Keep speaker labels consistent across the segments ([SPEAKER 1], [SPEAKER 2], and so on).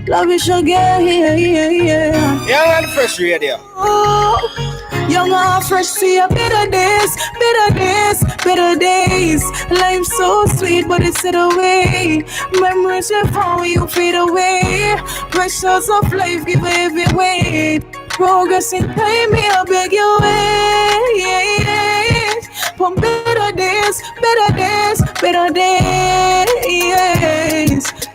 [SPEAKER 1] Love is again, yeah.
[SPEAKER 2] Young and fresh radio.
[SPEAKER 1] Oh, young and fresh, see a better days, better days, better days. Life so sweet, but it's it away. Memories will fall, you fade away. Pressures of life give every weight. Progress in time, me I beg you wait. For better days, better days, better days.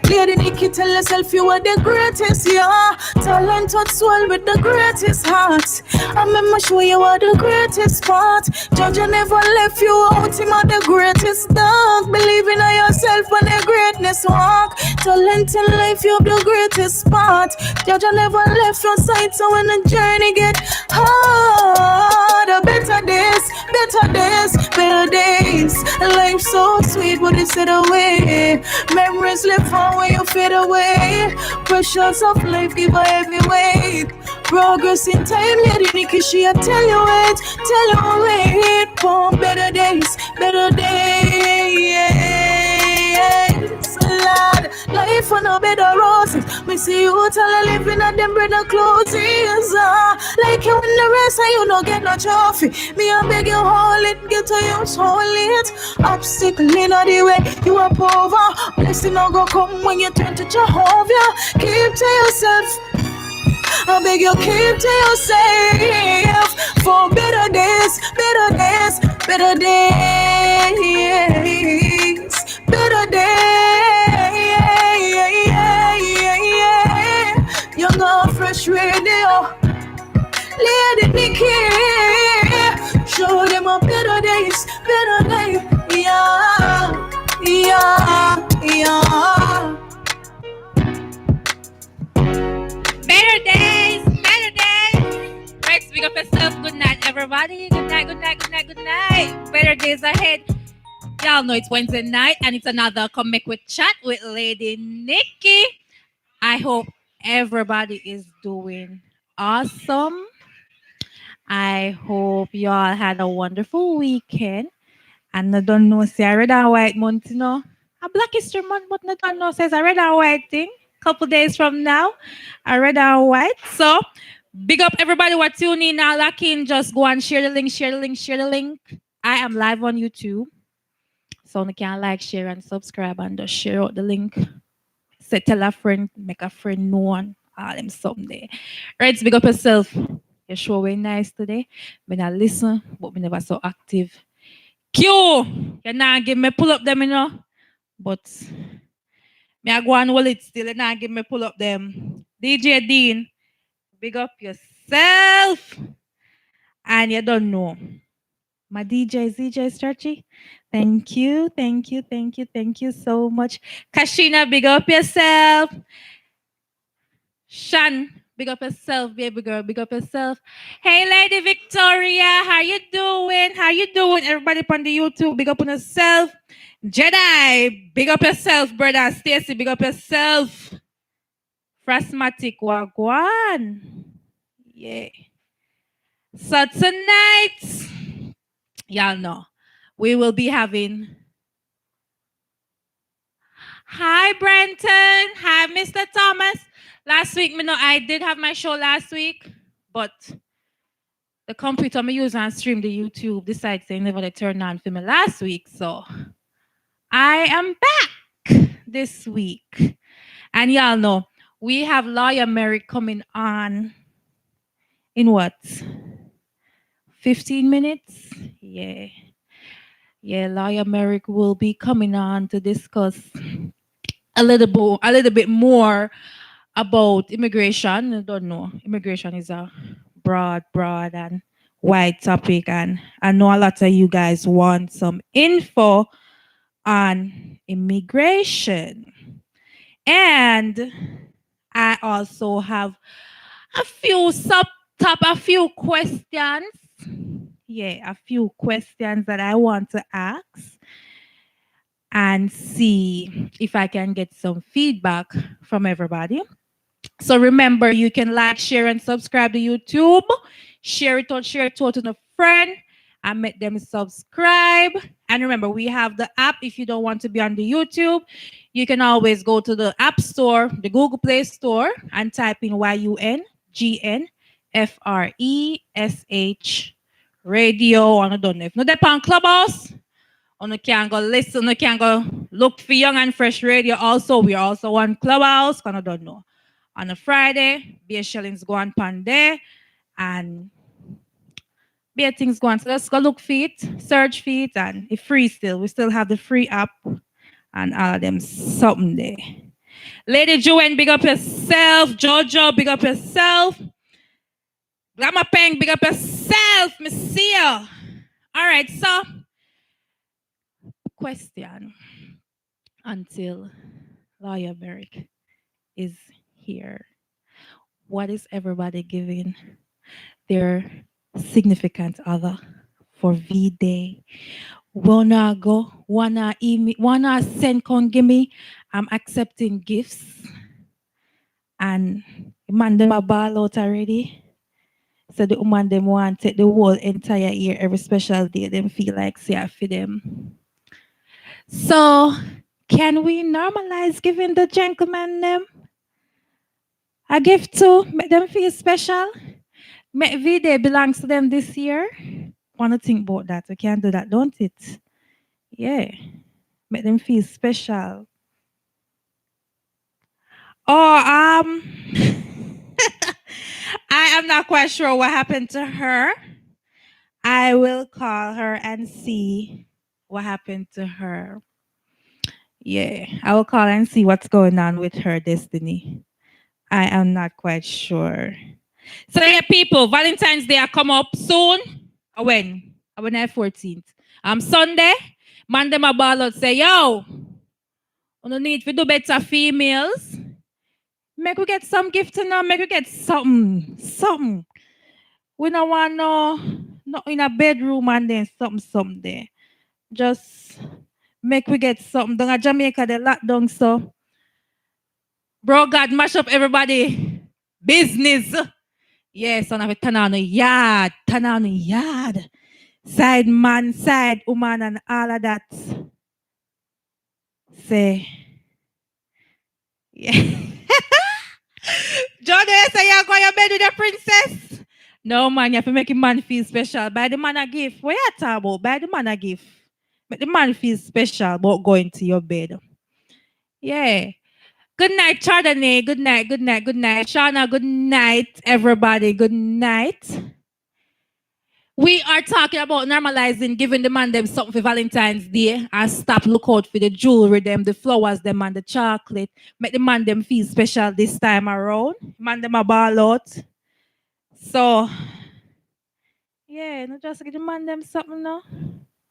[SPEAKER 1] Lady Nikki, tell yourself you are the greatest, yeah. Talented soul with the greatest heart. I remember show you are the greatest part. Judge never left you out, him are the greatest dog. Believe in yourself when the greatness walk. Talent in life, you have the greatest part. Judge never left your side, so when the journey get hard, better days, better days, better days. Life so sweet, but it's it away. Memories live on when you fade away. Pressures of life give her heavy weight. Progress in time, Lady Nikki, she I tell you wait for better days, better days. Lord, life on a bed of roses. Me see you tell her living at them bread and clothes. Like you win the race and you no get no trophy. Me I beg you hold it, get to you hold it. Obstacle in the way, you are poor. Blessing no go come when you turn to Jehovah. Keep to yourself. I beg you keep to yourself for better days, better days, better days, better days. Young and fresh radio, Lady Nikki, show them a better days, yeah, yeah, yeah.
[SPEAKER 3] Better days, better days. Rex, big up yourself. Good night, everybody. Good night, good night, good night, good night. Better days ahead. Y'all know it's Wednesday night and it's another Come Make with Chat with Lady Nikki. I hope everybody is doing awesome. I hope y'all had a wonderful weekend. And I don't know, say I read a white month, you know. A Black History Month, but I don't know, says I read a white thing. Couple days from now, I read a white. So, big up everybody who are tuning in now, lock in. Just go and share the link, share the link, share the link. I am live on YouTube. So, you can like, share, and subscribe and just share out the link. Say, tell a friend, make a friend know one. All them someday. Right, big up yourself. Your show very nice today. When I listen, but we never so active. Q, you not give me pull up them, you know. But me I go and hold it still, you not give me pull up them. DJ Dean, big up yourself. And you don't know. My DJ is DJ Stretchy. Thank you, thank you, thank you, thank you so much. Kashina, big up yourself. Shan, big up yourself, baby girl. Big up yourself. Hey, Lady Victoria, how you doing? How you doing? Everybody on the YouTube, big up on yourself. Jedi, big up yourself, brother. Stacy, big up yourself. Phrasmatic Wagwan. Yeah. So tonight, y'all know, we will be having... Hi, Brenton. Hi, Mr. Thomas. Last week, I did have my show last week, but the computer I use and stream the YouTube decided they never turn on for me last week. So I am back this week. And y'all know, we have Lawyer Merrick coming on in what? 15 minutes? Yeah. Yeah, Lawyer Merrick will be coming on to discuss a little bit more about immigration. I don't know. Immigration is a broad and wide topic, and I know a lot of you guys want some info on immigration. And I also have a few questions. Yeah, a few questions that I want to ask and see if I can get some feedback from everybody. So remember, you can like, share, and subscribe to YouTube. Share it out to a friend and make them subscribe. And remember, we have the app. If you don't want to be on the YouTube, you can always go to the App Store, the Google Play Store, and type in YUNGNFRESH radio. And I don't know if not on Clubhouse. On you can go listen, you can go look for Young and Fresh Radio. Also, we are also on Clubhouse. I don't know. On a Friday, beer shellings go on pan there, and beer things go on. So let's go look for it, search for it, and it's free still. We still have the free app and all of them something there. Lady Joanne, big up yourself. Jojo, big up yourself. Grandma Peng, big up yourself. Miss see you. All right, so question until Lawyer Merrick is here. What is everybody giving their significant other for V-Day? Wanna go? Wanna email? Wanna send? Come give me. I'm accepting gifts. And man them a ball out already. So the woman them want take the whole entire year, every special day, them feel like say I for them. So can we normalize giving the gentleman them a gift too? Make them feel special. Make V-Day belongs to them this year. Wanna think about that? We can do that, don't it? Yeah. Make them feel special. Oh, I am not quite sure what happened to her. I will call her and see what happened to her. Yeah, I will call and see what's going on with her destiny. I am not quite sure. So yeah, people, Valentine's Day come up soon. When? When the 14th. Sunday, Monday my ball out say, yo, we don't need to do better females. Make we get some gift now, make we get something. We don't want no in a bedroom and then something there. Just make we get something. Down at Jamaica, they lock down so. Bro, God, mash up everybody. Business. Yes, son of a turn on the yard. Side man, side woman, and all of that. Say. Yeah. Jordan, say you're going to bed with the princess? No, man, you have to make a man feel special. Buy the man a gift. What you talking about? Buy the man a gift. Make the man feel special about going to your bed. Yeah. Good night, Chardonnay. Good night. Shauna, good night, everybody. Good night. We are talking about normalizing giving the man them something for Valentine's Day and stop look out for the jewelry them, the flowers them and the chocolate. Make the man them feel special this time around. Man them a ball out. So yeah, not just give the man them something now.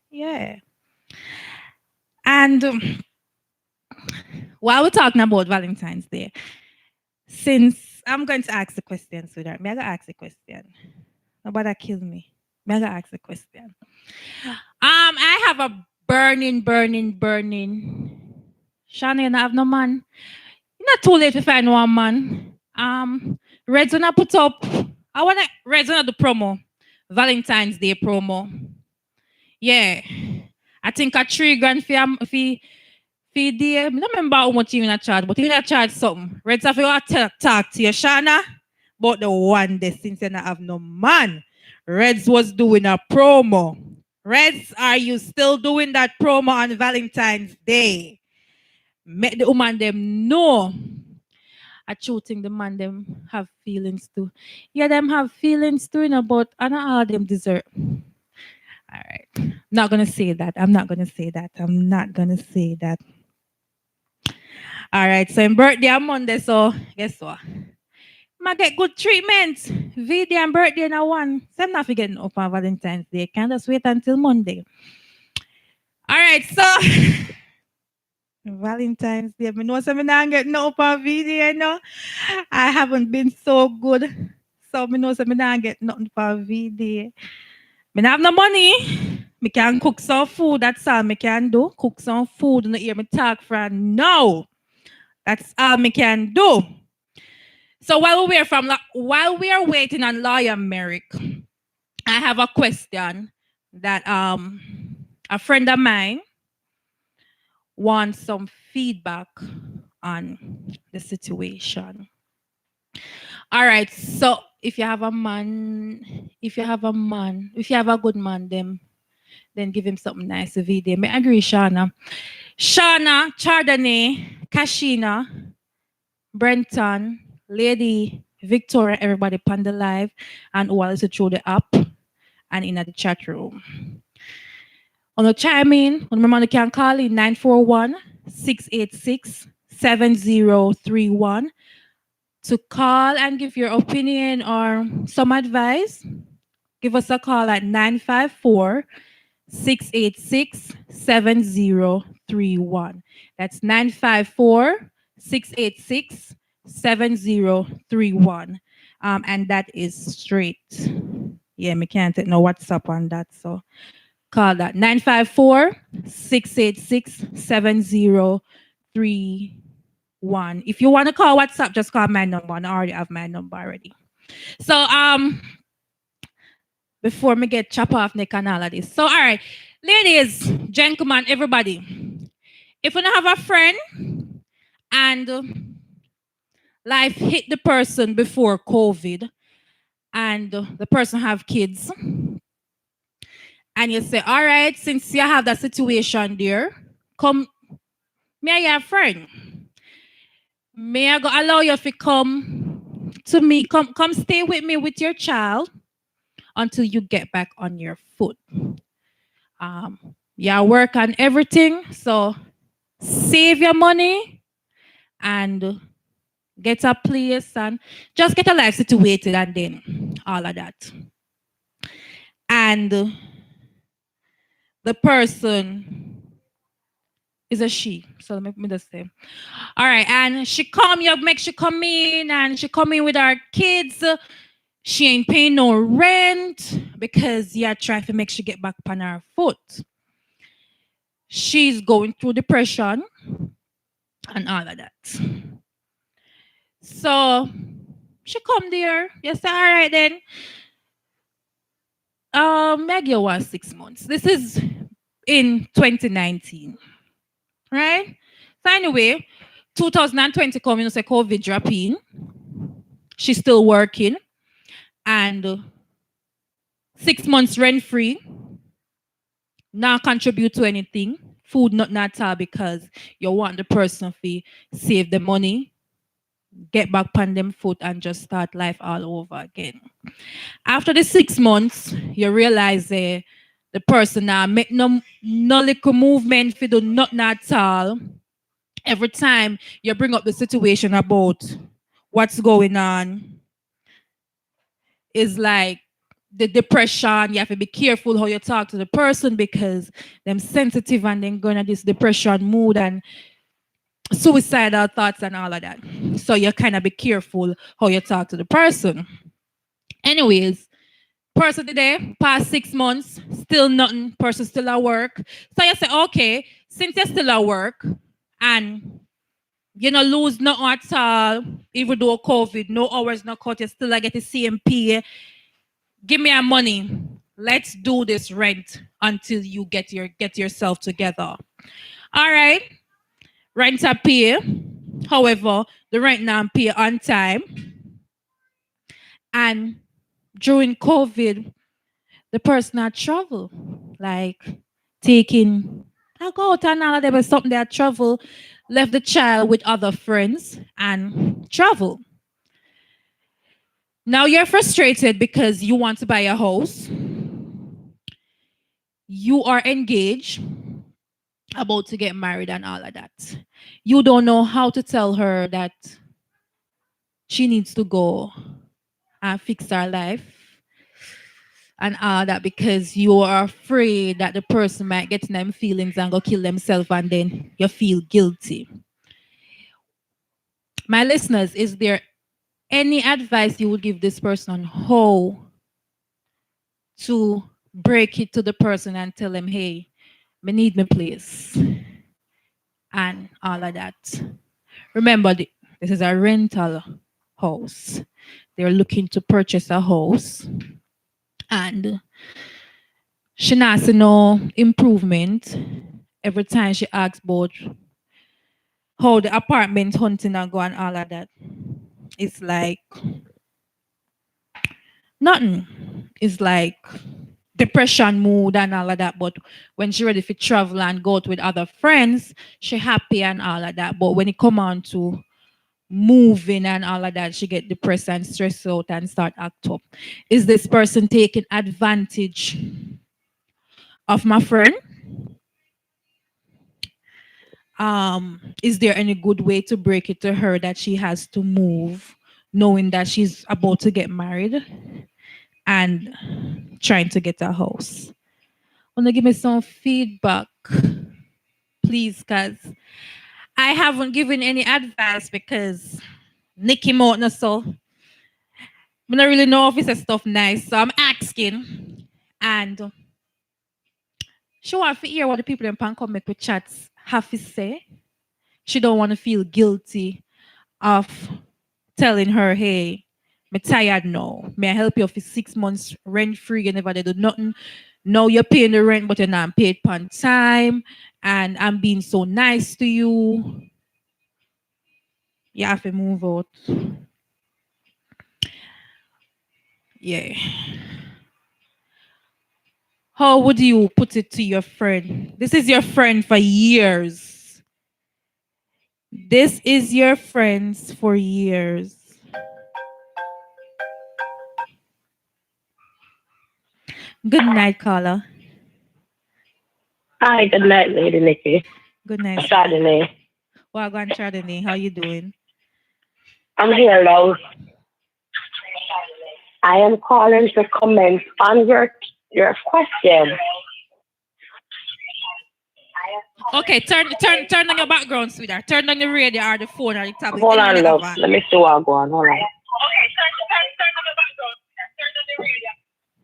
[SPEAKER 3] Yeah. And while we're talking about Valentine's Day, since I'm going to ask the question, sweetheart, may I go ask the question? Nobody kill me. May I go ask the question? I have a burning. Shana, you not have no man. It's not too late to find one man. Red's gonna put up. Red's gonna do promo. Valentine's Day promo. Yeah. I think a $3,000 for day. I don't remember how much you gonna charge, but you gonna charge something. Red's have to talk to you, Shana, about the one day since you don't have no man. Reds was doing a promo. Reds, are you still doing that promo on Valentine's Day? Make the woman them know. I true think the man them have feelings too. Yeah, them have feelings too, but I don't all them deserve. All right. I'm not gonna say that. All right, so in birthday on Monday, so guess what? I get good treatment. V-Day and birthday now one. So I'm not forgetting up on Valentine's Day. Can't just wait until Monday. All right, so Valentine's Day. I know I'm not getting up on V-Day, you know. I haven't been so good. So I know I'm not getting nothing for V-Day. I have no money. I can cook some food. That's all I can do. Cook some food. Not hear me talk from now. That's all I can do. So while we are waiting on Lawyer Merrick, I have a question that a friend of mine wants some feedback on the situation. All right. So if you have a man, if you have a good man, then give him something nice to video. Me agree, Shauna. Shauna, Chardonnay, Kashina, Brenton, Lady, Victoria, everybody pan the live and who are listening through the app and in the chat room. On the chime in, on remember you can call in 941-686-7031 to call and give your opinion or some advice. Give us a call at 954-686-7031. That's 954-686-7031. And that is straight. Yeah, me can't take no WhatsApp on that. So call that 954-686-7031. If you want to call WhatsApp, just call my number. I already have my number already. So before me get chop off neck and all of this. So all right, ladies, gentlemen, everybody. If you don't have a friend and life hit the person before COVID and the person have kids, and you say, all right, since you have that situation there, come, may I have a friend? May I go allow you to come to me, come stay with me with your child until you get back on your foot. Yeah, work on everything, so save your money and get a place and just get a life situated and then all of that. And the person is a she. So let me just say. All right, and she come in and she come in with our kids. She ain't paying no rent because yeah, trying to make she get back on her foot. She's going through depression and all of that. So she come there. You say, all right then. Maggie was 6 months. This is in 2019. Right? So anyway, 2020 coming, say COVID dropping. She's still working. And 6 months rent free. Not contribute to anything. Food not at all because you want the person to save the money, get back on them foot and just start life all over again. After the 6 months, you realize the person now make no little movement for do nothing at all. Every time you bring up the situation about what's going on, is like the depression. You have to be careful how you talk to the person because them sensitive and then going to this depression mood and suicidal thoughts and all of that. So you kind of be careful how you talk to the person. Anyways, person today, past 6 months, still nothing, person still at work. So you say, okay, since you're still at work and you know lose nothing at all, even though COVID, no hours, no cut, you still get the same pay. Give me your money. Let's do this rent until you get yourself together. All right. Rent a pay. However, the rent now pay on time. And during COVID, the person had travel, like taking I go out and all of them was something that travel, left the child with other friends and travel. Now you're frustrated because you want to buy a house. You are engaged, about to get married and all of that. You don't know how to tell her that she needs to go and fix her life and all that because you are afraid that the person might get in them feelings and go kill themselves and then you feel guilty. My listeners, is there any advice you would give this person on how to break it to the person and tell them, hey, me need my place and all of that? Remember, this is a rental house. They're looking to purchase a house and she not see no improvement every time she asks about how the apartment hunting and go and all of that. It's like nothing. It's like depression mood and all of that. But when she ready for travel and go out with other friends, she happy and all of that. But when it come on to moving and all of that, she get depressed and stressed out and start act up. Is this person taking advantage of my friend? Is there any good way to break it to her that she has to move, knowing that she's about to get married and trying to get a house? Wanna give me some feedback, please, cause I haven't given any advice because Nikki Morton so I don't really know if it's stuff nice, so I'm asking, and she want to hear what the people in Pan come make with chats have to say. She don't want to feel guilty of telling her, hey, me tired now. May I help you for 6 months rent free? You never did do nothing. Now you're paying the rent, but you're not paid on time. And I'm being so nice to you. You have to move out. Yeah. How would you put it to your friend? This is your friend for years. This is your friends for years. Good night, caller.
[SPEAKER 2] Hi, good night, Lady Nikki.
[SPEAKER 3] Good night, sweetie.
[SPEAKER 2] Chardonnay.
[SPEAKER 3] Well, go on, Chardonnay. How you doing?
[SPEAKER 2] I'm here, love. I am calling to comment on your question.
[SPEAKER 3] Okay, turn on your background, sweetheart. Turn on the radio or the phone or the tablet.
[SPEAKER 2] Hold
[SPEAKER 3] Anywhere
[SPEAKER 2] on,
[SPEAKER 3] they have
[SPEAKER 2] love.
[SPEAKER 3] one.
[SPEAKER 2] Let me see what I go on. Hold on.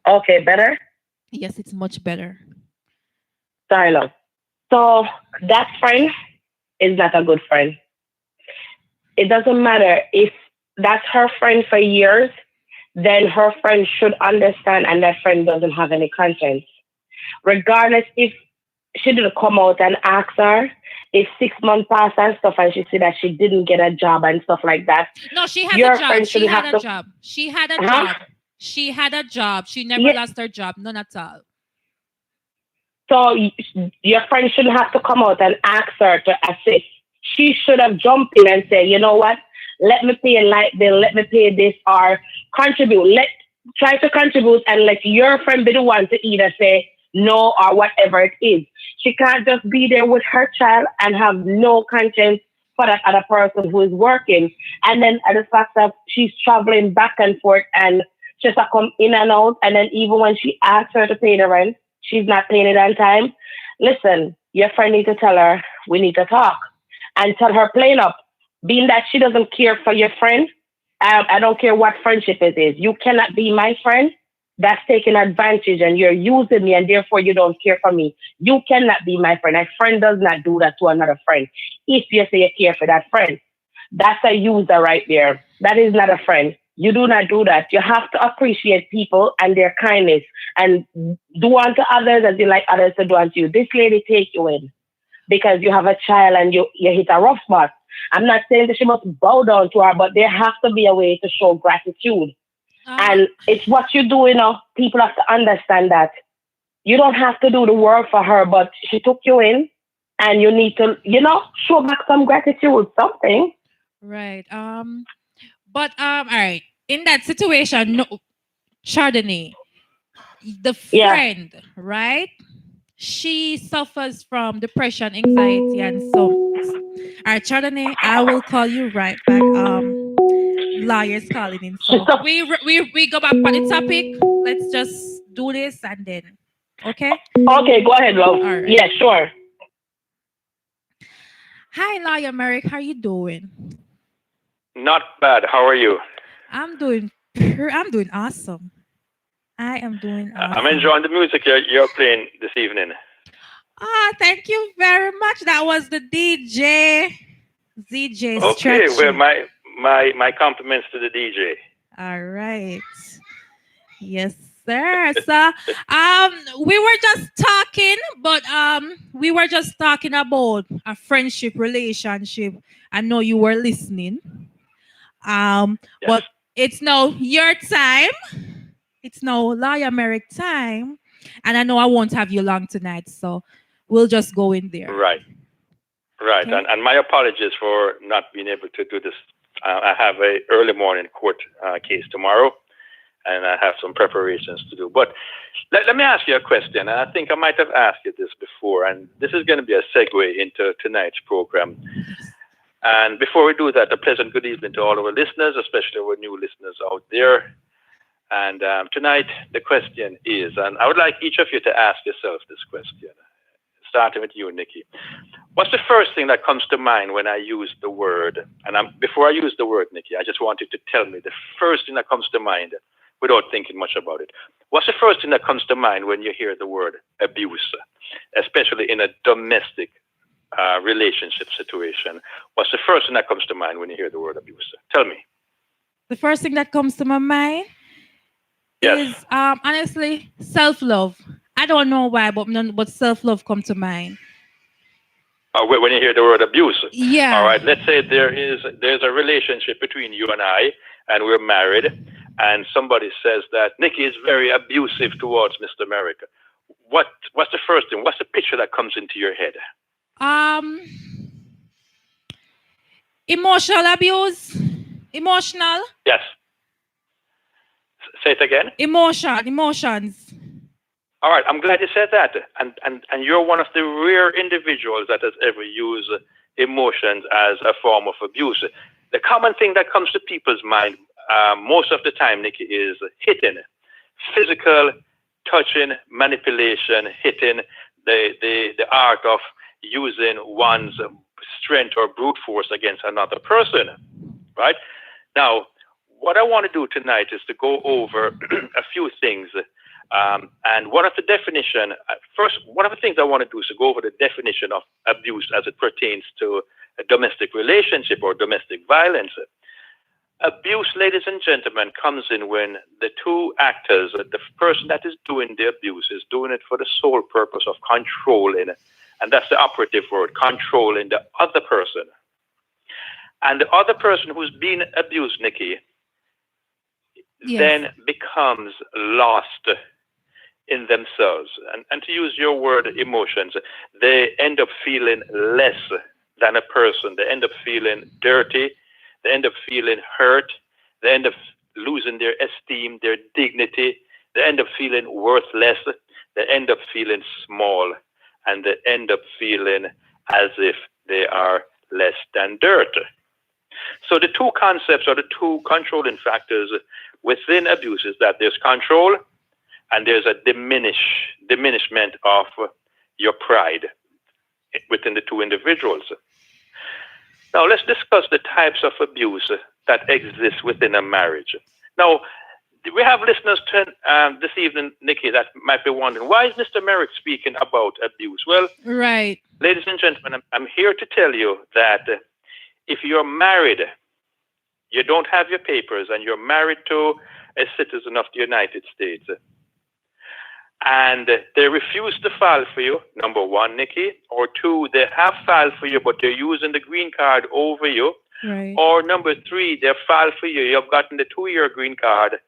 [SPEAKER 2] Okay, better?
[SPEAKER 3] Yes, it's much better.
[SPEAKER 2] Sorry, love. So that friend is not a good friend. It doesn't matter if that's her friend for years, then her friend should understand and that friend doesn't have any conscience. Regardless if she didn't come out and ask her if 6 months passed and stuff and she said that she didn't get a job and stuff like that,
[SPEAKER 3] No, she has a
[SPEAKER 2] your
[SPEAKER 3] job.
[SPEAKER 2] friend
[SPEAKER 3] She
[SPEAKER 2] shouldn't
[SPEAKER 3] had
[SPEAKER 2] have
[SPEAKER 3] a
[SPEAKER 2] to.
[SPEAKER 3] job. She had a
[SPEAKER 2] Huh?
[SPEAKER 3] job. She had a job. She never
[SPEAKER 2] Yeah,
[SPEAKER 3] lost her job. None at all.
[SPEAKER 2] so your friend shouldn't have to come out and ask her to assist. She should have jumped in and said, you know what? Let me pay a light bill. Let me pay this or contribute. Try to contribute and let your friend be the one to either say no or whatever it is. She can't just be there with her child and have no conscience for that other person who is working. And then the fact that she's traveling back and forth and she's a come in and out. And then even when she asks her to pay the rent, she's not paying it on time. Listen, your friend needs to tell her we need to talk and tell her plain up. Being that she doesn't care for your friend, I don't care what friendship it is. You cannot be my friend. That's taking advantage and you're using me and therefore you don't care for me. You cannot be my friend. A friend does not do that to another friend. If you say you care for that friend, that's a user right there. That is not a friend. You do not do that. You have to appreciate people and their kindness and do unto others as you like others to do unto you. This lady take you in because you have a child and you hit a rough spot. I'm not saying that she must bow down to her, but there has to be a way to show gratitude.
[SPEAKER 3] Uh,
[SPEAKER 2] And it's what you do, people have to understand that. You don't have to do the work for her, but she took you in and you need to, show back some gratitude, something.
[SPEAKER 3] right. But all right. In that situation, no, Chardonnay, the
[SPEAKER 2] Yeah.
[SPEAKER 3] friend, right? She suffers from depression, anxiety, and so. All right, Chardonnay, I will call you right back. Lawyers calling in,
[SPEAKER 2] She
[SPEAKER 3] so
[SPEAKER 2] suff-
[SPEAKER 3] we go back on the topic. Let's just do this and then, okay?
[SPEAKER 2] okay, go ahead, love.
[SPEAKER 3] All right.
[SPEAKER 2] Yeah, sure.
[SPEAKER 3] Hi, lawyer Merrick. How you doing?
[SPEAKER 4] Not bad. How are you?
[SPEAKER 3] I'm doing awesome. I am doing
[SPEAKER 4] I'm
[SPEAKER 3] awesome.
[SPEAKER 4] enjoying the music you're playing this evening.
[SPEAKER 3] Ah, thank you very much. That was the DJ. ZJ
[SPEAKER 4] Okay, well,
[SPEAKER 3] Stretchy.
[SPEAKER 4] my compliments to the DJ.
[SPEAKER 3] All right. Yes, sir. So, we were just talking, but we were just talking about a friendship relationship. I know you were listening.
[SPEAKER 4] Yes.
[SPEAKER 3] But it's now your time. It's now Lawyer Merrick time, and I know I won't have you long tonight, so we'll just go in there.
[SPEAKER 4] Right.
[SPEAKER 3] Okay.
[SPEAKER 4] And my apologies for not being able to do this. I have a early morning court case tomorrow, and I have some preparations to do. But let me ask you a question. And I think I might have asked you this before, and this is going to be a segue into tonight's program. And before we do that, a pleasant good evening to all of our listeners, especially our new listeners out there. And tonight, the question is, and I would like each of you to ask yourself this question, starting with you, Nikki. What's the first thing that comes to mind when I use the word? And before I use the word, Nikki, I just want you to tell me the first thing that comes to mind without thinking much about it. What's the first thing that comes to mind when you hear the word abuse, especially in a domestic relationship situation? What's the first thing that comes to mind when you hear the word abuse? Tell me.
[SPEAKER 3] The first thing that comes to my mind is honestly self-love. I don't know why, but self-love comes to mind.
[SPEAKER 4] When you hear the word abuse.
[SPEAKER 3] Yeah.
[SPEAKER 4] All right. Let's say there's a relationship between you and I, and we're married, and somebody says that Nikki is very abusive towards Mr. Merrick. What's the first thing? What's the picture that comes into your head?
[SPEAKER 3] Emotional abuse. Emotional.
[SPEAKER 4] Yes. Say it again.
[SPEAKER 3] Emotions.
[SPEAKER 4] All right. I'm glad you said that. And you're one of the rare individuals that has ever used emotions as a form of abuse. The common thing that comes to people's mind most of the time, Nikki, is hitting, physical, touching, manipulation, hitting, the art of using one's strength or brute force against another person, right? Now, what I want to do tonight is to go over a few things. And one of the things I want to do is to go over the definition of abuse as it pertains to a domestic relationship or domestic violence. Abuse, ladies and gentlemen, comes in when the two actors, the person that is doing the abuse, is doing it for the sole purpose of controlling, and that's the operative word, controlling the other person. And the other person who's being abused, Nikki, then becomes lost in themselves. And to use your word, emotions, they end up feeling less than a person. They end up feeling dirty. They end up feeling hurt. They end up losing their esteem, their dignity. They end up feeling worthless. They end up feeling small. And they end up feeling as if they are less than dirt. So the two concepts or the two controlling factors within abuse is that there's control and there's a diminishment of your pride within the two individuals. Now, let's discuss the types of abuse that exist within a marriage. Now, we have listeners this evening, Nikki, that might be wondering, why is Mr. Merrick speaking about abuse? Well,
[SPEAKER 3] right.
[SPEAKER 4] Ladies and gentlemen, I'm here to tell you that if you're married, you don't have your papers, and you're married to a citizen of the United States, and they refuse to file for you, number one, Nikki, or two, they have filed for you, but they're using the green card over you,
[SPEAKER 3] right.
[SPEAKER 4] Or number three, they filed for you, you've gotten the 2-year green card,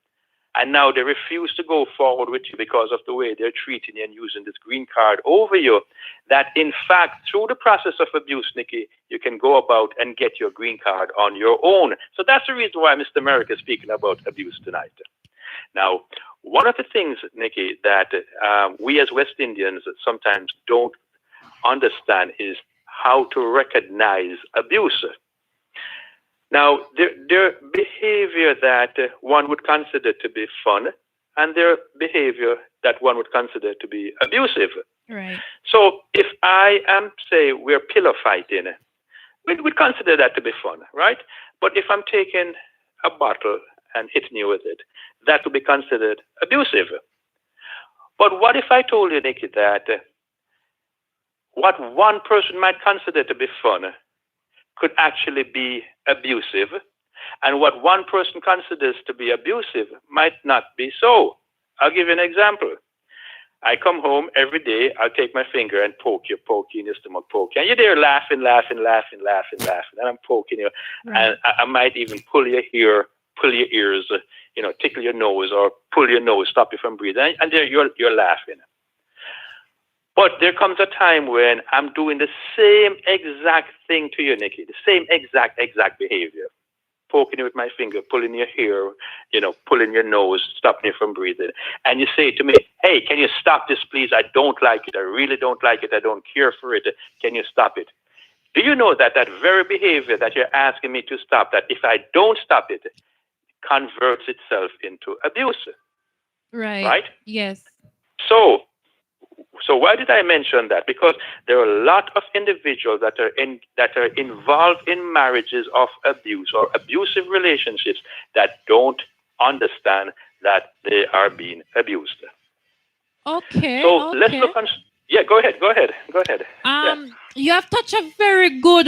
[SPEAKER 4] and now they refuse to go forward with you because of the way they're treating you and using this green card over you, that in fact, through the process of abuse, Nikki, you can go about and get your green card on your own. So that's the reason why Mr. Merrick is speaking about abuse tonight. Now, one of the things, Nikki, that we as West Indians sometimes don't understand is how to recognize abuse. Now, there are behavior that one would consider to be fun, and there are behavior that one would consider to be abusive.
[SPEAKER 3] Right.
[SPEAKER 4] So if I am, say, we're pillow fighting, we'd consider that to be fun, right? But if I'm taking a bottle and hitting you with it, that would be considered abusive. But what if I told you, Nikki, that what one person might consider to be fun could actually be abusive, and what one person considers to be abusive might not be so. I'll give you an example. I come home every day, I'll take my finger and poke you in your stomach, poke you. And you're there laughing. And I'm poking you.
[SPEAKER 3] Right.
[SPEAKER 4] And I might even pull your hair, pull your ears, tickle your nose or pull your nose, stop you from breathing. And there you're laughing. But there comes a time when I'm doing the same exact thing to you, Nikki, the same exact behavior. Poking you with my finger, pulling your hair, pulling your nose, stopping you from breathing. And you say to me, hey, can you stop this, please? I don't like it. I really don't like it. I don't care for it. Can you stop it? Do you know that very behavior that you're asking me to stop, that if I don't stop it, converts itself into abuse? Right?
[SPEAKER 3] Yes.
[SPEAKER 4] So why did I mention that? Because there are a lot of individuals that are involved in marriages of abuse or abusive relationships that don't understand that they are being abused.
[SPEAKER 3] Okay.
[SPEAKER 4] So let's look on. Yeah, go ahead.
[SPEAKER 3] You have touched a very good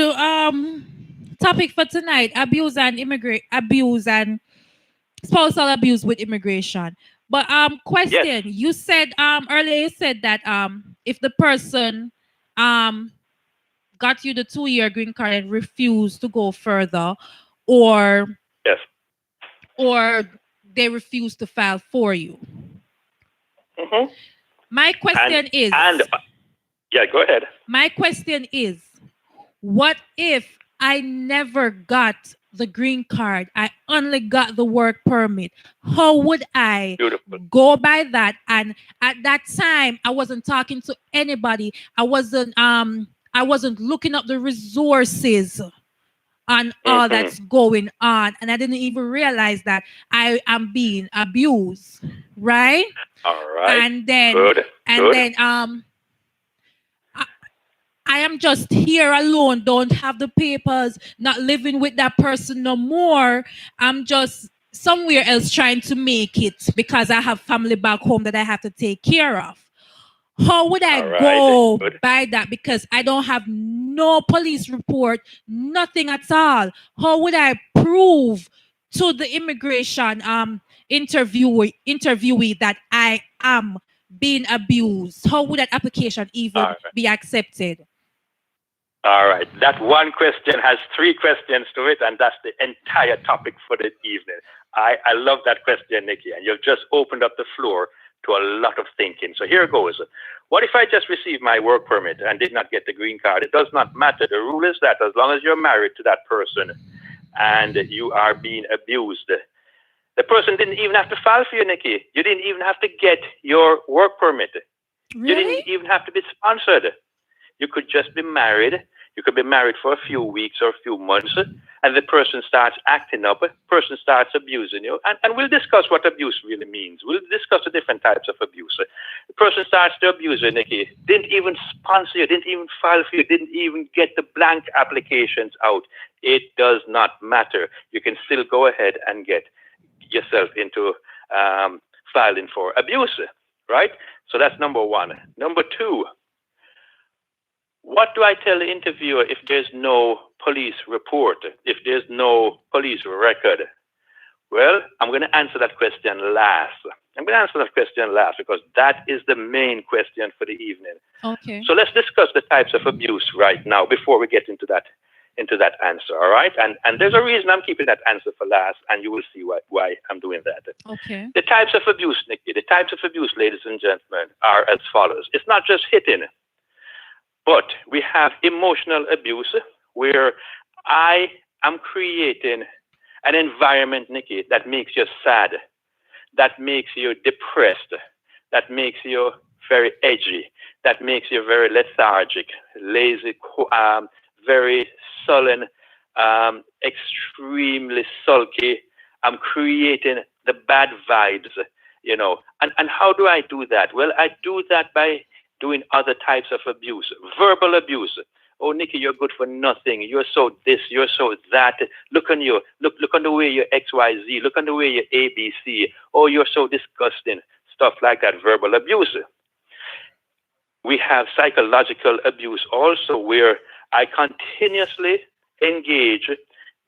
[SPEAKER 3] topic for tonight: abuse and spousal abuse with immigration. But question,
[SPEAKER 4] Yes.
[SPEAKER 3] you said earlier, you said that if the person got you the 2-year green card and refused to go further, or
[SPEAKER 4] Yes.
[SPEAKER 3] or they refuse to file for you.
[SPEAKER 4] Mm-hmm.
[SPEAKER 3] My question is,
[SPEAKER 4] yeah, go ahead.
[SPEAKER 3] My question is, what if I never got the green card? I only got the work permit. How would I go by that? And at that time, I wasn't talking to anybody. I wasn't looking up the resources on all that's going on, and I didn't even realize that I am being abused, right?
[SPEAKER 4] All right.
[SPEAKER 3] And then
[SPEAKER 4] Good.
[SPEAKER 3] I am just here alone, don't have the papers, not living with that person no more. I'm just somewhere else trying to make it because I have family back home that I have to take care of. How would I go by that? Because I don't have no police report, nothing at all. How would I prove to the immigration interviewee that I am being abused? How would that application even be accepted?
[SPEAKER 4] All right. That one question has 3 questions to it, and that's the entire topic for the evening. I love that question, Nikki, and you've just opened up the floor to a lot of thinking. So here goes. What if I just received my work permit and did not get the green card? It does not matter. The rule is that as long as you're married to that person and you are being abused, the person didn't even have to file for you, Nikki. You didn't even have to get your work permit.
[SPEAKER 3] Really?
[SPEAKER 4] You didn't even have to be sponsored. You could just be married. You could be married for a few weeks or a few months, and the person starts acting up, the person starts abusing you. And we'll discuss what abuse really means. We'll discuss the different types of abuse. The person starts to abuse you, Nikki, didn't even sponsor you, didn't even file for you, didn't even get the blank applications out. It does not matter. You can still go ahead and get yourself into filing for abuse, right? So that's number 1. Number 2, what do I tell the interviewer if there's no police report, if there's no police record? Well, I'm going to answer that question last. Because that is the main question for the evening.
[SPEAKER 3] Okay.
[SPEAKER 4] So let's discuss the types of abuse right now before we get into that answer, all right? And there's a reason I'm keeping that answer for last, and you will see why I'm doing that.
[SPEAKER 3] Okay.
[SPEAKER 4] The types of abuse, Nikki, ladies and gentlemen, are as follows. It's not just hitting, but we have emotional abuse where I am creating an environment, Nikki, that makes you sad, that makes you depressed, that makes you very edgy, that makes you very lethargic, lazy, very sullen, extremely sulky. I'm creating the bad vibes, And how do I do that? Well, I do that by doing other types of abuse, verbal abuse. Oh, Nikki, you're good for nothing. You're so this, you're so that. Look on you. Look on the way you're XYZ. Look on the way you're ABC. Oh, you're so disgusting. Stuff like that, verbal abuse. We have psychological abuse also, where I continuously engage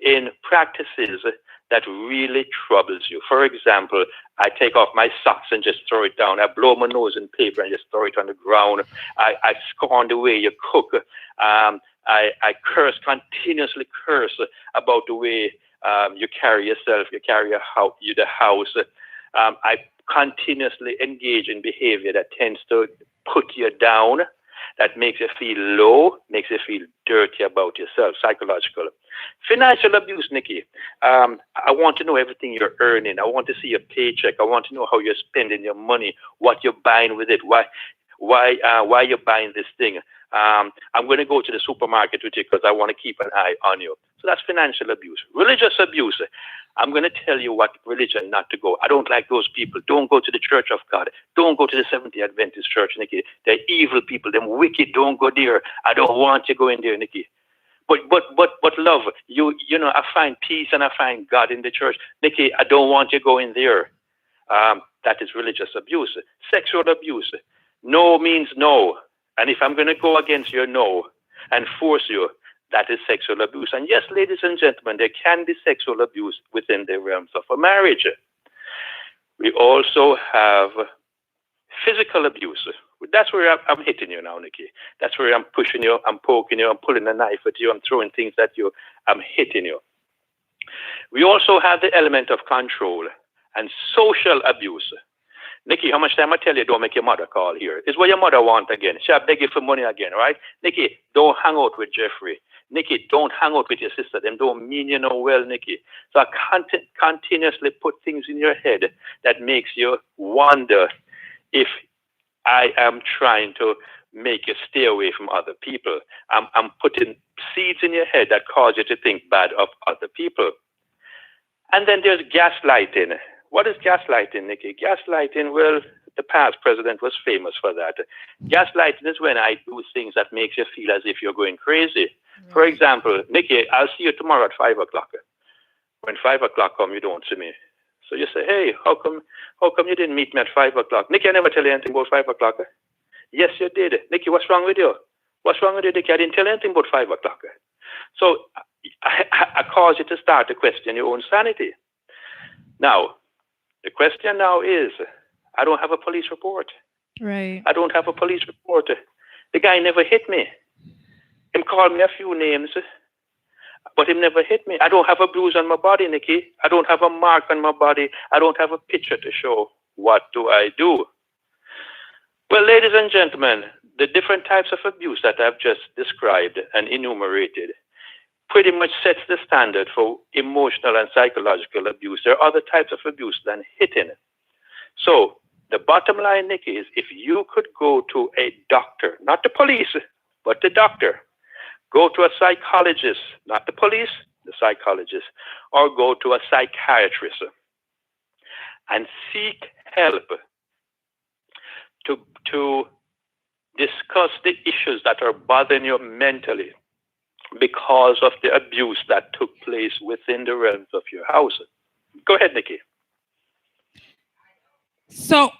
[SPEAKER 4] in practices that really troubles you. For example, I take off my socks and just throw it down. I blow my nose in paper and just throw it on the ground. I scorn the way you cook. I curse, continuously curse about the way you carry yourself, you carry the house. I continuously engage in behavior that tends to put you down, that makes you feel low, makes you feel dirty about yourself, psychological. Financial abuse, Nikki. I want to know everything you're earning. I want to see your paycheck. I want to know how you're spending your money, what you're buying with it, why you're buying this thing. I'm going to go to the supermarket with you because I want to keep an eye on you. So that's financial abuse. Religious abuse. I'm going to tell you what religion not to go. I don't like those people. Don't go to the Church of God. Don't go to the Seventh-day Adventist Church, Nikki. They're evil people. They're wicked. Don't go there. I don't want you going there, Nikki. But love, you know, I find peace and I find God in the church. Nikki, I don't want you going there. That is religious abuse. Sexual abuse. No means no. And if I'm going to go against your no and force you, that is sexual abuse. And yes, ladies and gentlemen, there can be sexual abuse within the realms of a marriage. We also have physical abuse. That's where I'm hitting you now, Nikki. That's where I'm pushing you, I'm poking you, I'm pulling a knife at you, I'm throwing things at you, I'm hitting you. We also have the element of control and social abuse. Nikki, how much time I tell you don't make your mother call here? Is what your mother want again. She'll beg you for money again, right? Nikki, don't hang out with Jeffrey. Nikki, don't hang out with your sister. Them don't mean you know well, Nikki. So I continuously put things in your head that makes you wonder if I am trying to make you stay away from other people. I'm putting seeds in your head that cause you to think bad of other people. And then there's gaslighting. What is gaslighting, Nikki? Gaslighting, well, the past president was famous for that. Gaslighting is when I do things that makes you feel as if you're going crazy. Right. For example, Nikki, I'll see you tomorrow at 5 o'clock. When 5 o'clock comes, you don't see me. So you say, hey, how come you didn't meet me at 5 o'clock? Nikki, I never tell you anything about 5 o'clock. Yes, you did. Nikki, what's wrong with you? What's wrong with you, Nikki? I didn't tell you anything about 5 o'clock. So I cause you to start to question your own sanity. Now, the question now is, I don't have a police report.
[SPEAKER 3] Right.
[SPEAKER 4] I don't have a police report. The guy never hit me. Him called me a few names, but him never hit me. I don't have a bruise on my body, Nikki. I don't have a mark on my body. I don't have a picture to show. What do I do? Well, ladies and gentlemen, the different types of abuse that I've just described and enumerated pretty much sets the standard for emotional and psychological abuse. There are other types of abuse than hitting. So the bottom line, Nikki, is if you could go to a doctor, not the police, but the doctor, go to a psychologist, not the police, the psychologist, or go to a psychiatrist and seek help to discuss the issues that are bothering you mentally because of the abuse that took place within the realms of your house. Go ahead, Nikki.
[SPEAKER 3] So,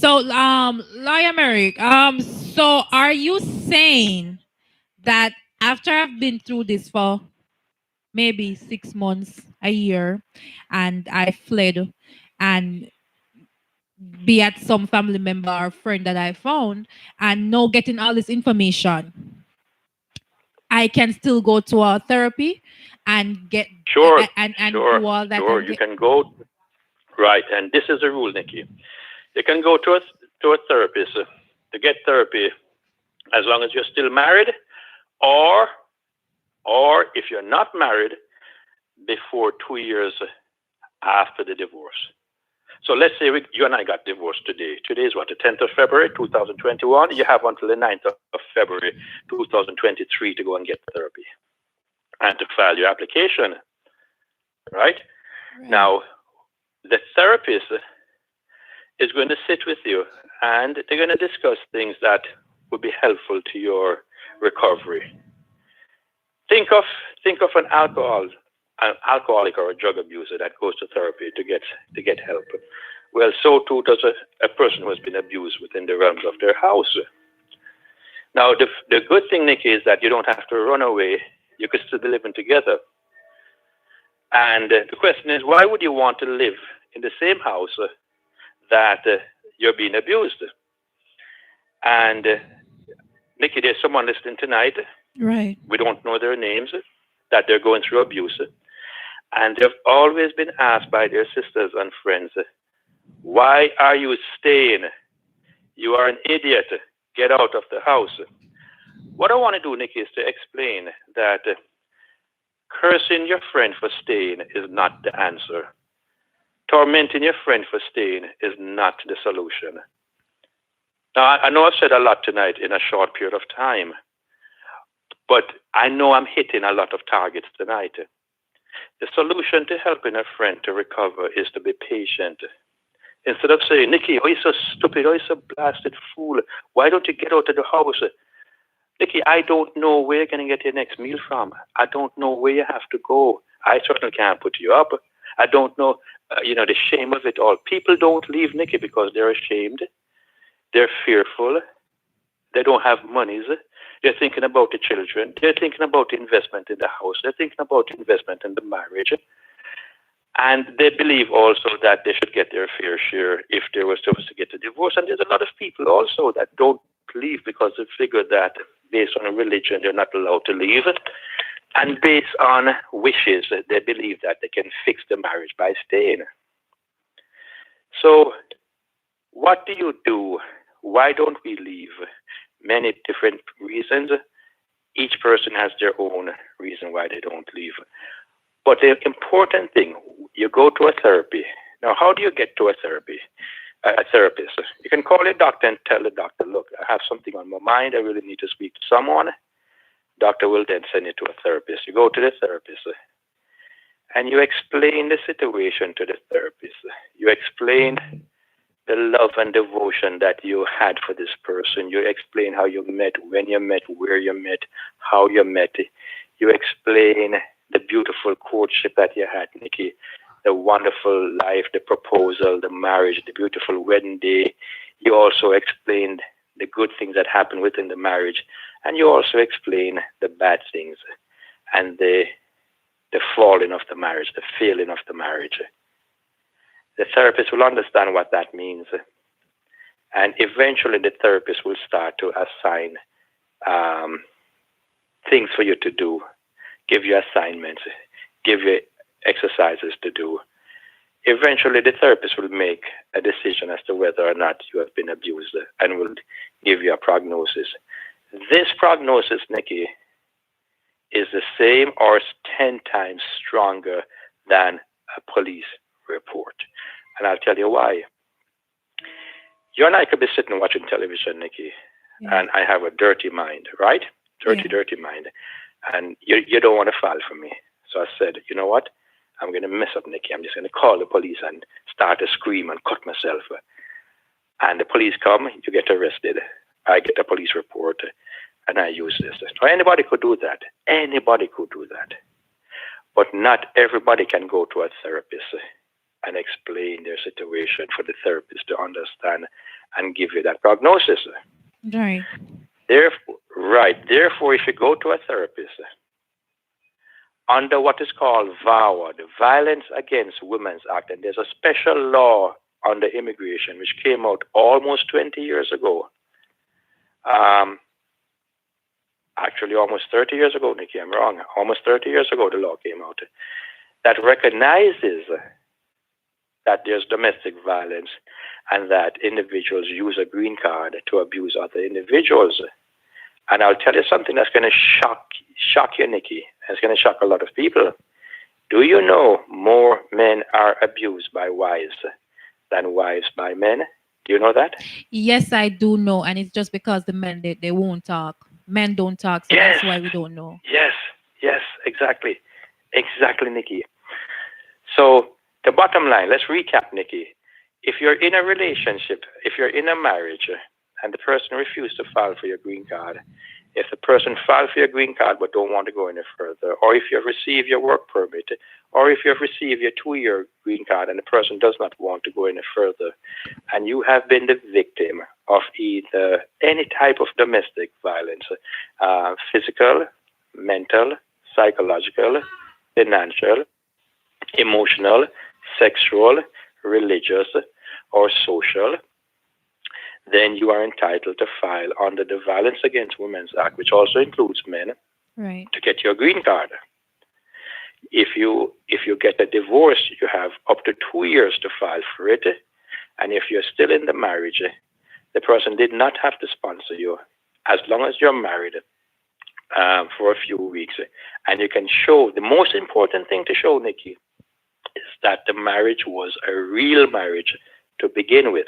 [SPEAKER 3] Lawyer Merrick, so are you saying that after I've been through this for maybe 6 months, a year, and I fled and be at some family member or friend that I found, and now getting all this information, I can still go to a therapy and get
[SPEAKER 4] sure,
[SPEAKER 3] and
[SPEAKER 4] sure,
[SPEAKER 3] do all that?
[SPEAKER 4] Sure, you can go, right, and this is the rule, Nikki. You can go to a therapist to get therapy as long as you're still married, or if you're not married, before 2 years after the divorce. So let's say you and I got divorced today. Today is what, the 10th of February, 2021. You have until the 9th of February, 2023 to go and get therapy and to file your application, right? Now, the therapist is going to sit with you and they're going to discuss things that would be helpful to your recovery. Think of an alcoholic or a drug abuser that goes to therapy to get help. Well, so too does a person who has been abused within the realms of their house. Now, the good thing, Nikki, is that you don't have to run away. You could still be living together. And the question is, why would you want to live in the same house that you're being abused? And Nikki, there's someone listening tonight.
[SPEAKER 3] Right.
[SPEAKER 4] We don't know their names, that they're going through abuse. And they've always been asked by their sisters and friends, why are you staying? You are an idiot. Get out of the house. What I want to do, Nikki, is to explain that cursing your friend for staying is not the answer. Tormenting your friend for staying is not the solution. Now, I know I've said a lot tonight in a short period of time, but I know I'm hitting a lot of targets tonight. The solution to helping a friend to recover is to be patient. Instead of saying, Nikki, oh, you're so stupid, oh, you're so blasted fool, why don't you get out of the house? Nikki, I don't know where you're going to get your next meal from. I don't know where you have to go. I certainly can't put you up. I don't know, the shame of it all. People don't leave, Nikki, because they're ashamed. They're fearful. They don't have monies. They're thinking about the children. They're thinking about investment in the house. They're thinking about investment in the marriage. And they believe also that they should get their fair share if they were supposed to get a divorce. And there's a lot of people also that don't leave because they figure that based on a religion, they're not allowed to leave. And based on wishes, they believe that they can fix the marriage by staying. So what do you do? Why don't we leave? Many different reasons. Each person has their own reason why they don't leave. But the important thing, you go to a therapy. Now, how do you get to a therapist? You can call your doctor and tell the doctor, look, I have something on my mind. I really need to speak to someone. Doctor will then send you to a therapist. You go to the therapist and you explain the situation to the therapist. You explain the love and devotion that you had for this person. You explain how you met, when you met, where you met, how you met. You explain the beautiful courtship that you had, Nikki, the wonderful life, the proposal, the marriage, the beautiful wedding day. You also explained the good things that happened within the marriage, and you also explain the bad things and the falling of the marriage, the failing of the marriage. The therapist will understand what that means. And eventually the therapist will start to assign things for you to do, give you assignments, give you exercises to do. Eventually the therapist will make a decision as to whether or not you have been abused and will give you a prognosis. This prognosis, Nikki, is the same or 10 times stronger than a police report. And I'll tell you why. You and I could be sitting watching television, Nikki, and I have a dirty mind, right? Dirty mind. And you don't want to fall for me. So I said, you know what? I'm going to mess up, Nikki. I'm just going to call the police and start to scream and cut myself. And the police come, you get arrested. I get a police report, and I use this. So anybody could do that. Anybody could do that. But not everybody can go to a therapist and explain their situation for the therapist to understand and give you that prognosis.
[SPEAKER 3] Right.
[SPEAKER 4] Therefore, if you go to a therapist under what is called VAWA, the Violence Against Women's Act, and there's a special law under immigration which came out almost 20 years ago. Actually, almost 30 years ago, Nikki, I'm wrong. Almost 30 years ago, the law came out that recognizes that there's domestic violence and that individuals use a green card to abuse other individuals. And I'll tell you something that's going to shock you, Nikki. It's going to shock a lot of people. Do you know more men are abused by wives than wives by men? Do you know that?
[SPEAKER 3] Yes, I do know. And it's just because the men, they won't talk. Men don't talk, so that's why we don't know.
[SPEAKER 4] Yes, exactly. Exactly, Nikki. So the bottom line, let's recap, Nikki. If you're in a relationship, if you're in a marriage, and the person refuses to file for your green card, if the person files for your green card but don't want to go any further, or if you've received your work permit, or if you've received your 2-year green card and the person does not want to go any further, and you have been the victim of either any type of domestic violence, physical, mental, psychological, financial, emotional, sexual, religious, or social, then you are entitled to file under the Violence Against Women Act, which also includes men,
[SPEAKER 3] Right.
[SPEAKER 4] to get your green card. If you get a divorce, you have up to 2 years to file for it. And if you're still in the marriage, the person did not have to sponsor you as long as you're married for a few weeks. And you can show, the most important thing to show, Nikki, is that the marriage was a real marriage to begin with.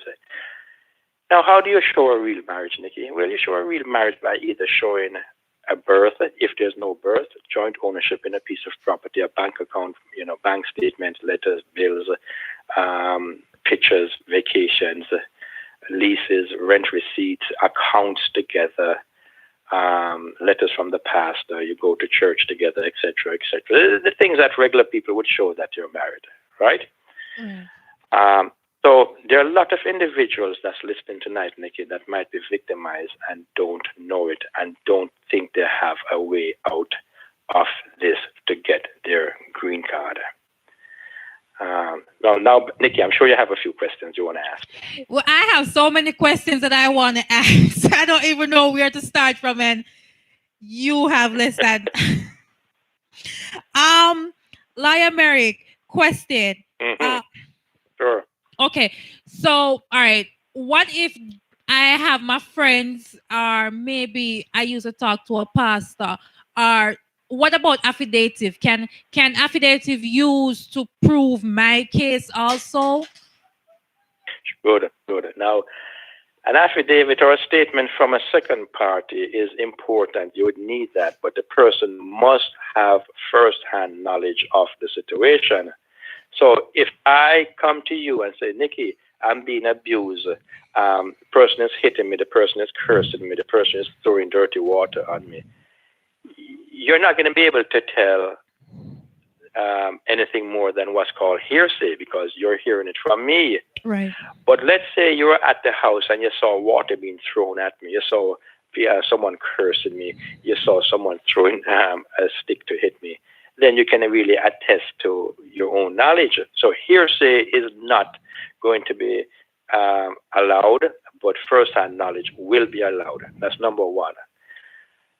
[SPEAKER 4] Now, how do you show a real marriage, Nikki? Well, you show a real marriage by either showing a birth, if there's no birth, joint ownership in a piece of property, a bank account, bank statements, letters, bills, pictures, vacations, leases, rent receipts, accounts together, letters from the pastor, you go to church together, etc., etc. The things that regular people would show that you're married, right? So there are a lot of individuals that's listening tonight, Nikki, that might be victimized and don't know it and don't think they have a way out of this to get their green card. Now, Nikki, I'm sure you have a few questions you want to ask.
[SPEAKER 3] Well, I have so many questions that I want to ask. I don't even know where to start from, and you have less than. Lawyer Merrick, question.
[SPEAKER 4] Sure.
[SPEAKER 3] Okay, so all right. What if I have my friends, or maybe I used to talk to a pastor, or what about affidavit? Can affidavit use to prove my case also?
[SPEAKER 4] Good. Now, an affidavit or a statement from a second party is important. You would need that, but the person must have first-hand knowledge of the situation. So if I come to you and say, Nikki, I'm being abused, the person is hitting me, the person is cursing me, the person is throwing dirty water on me, you're not going to be able to tell anything more than what's called hearsay because you're hearing it from me.
[SPEAKER 3] Right.
[SPEAKER 4] But let's say you were at the house and you saw water being thrown at me. You saw someone cursing me. You saw someone throwing a stick to hit me. Then you can really attest to your own knowledge. So hearsay is not going to be allowed, but first-hand knowledge will be allowed. That's number one.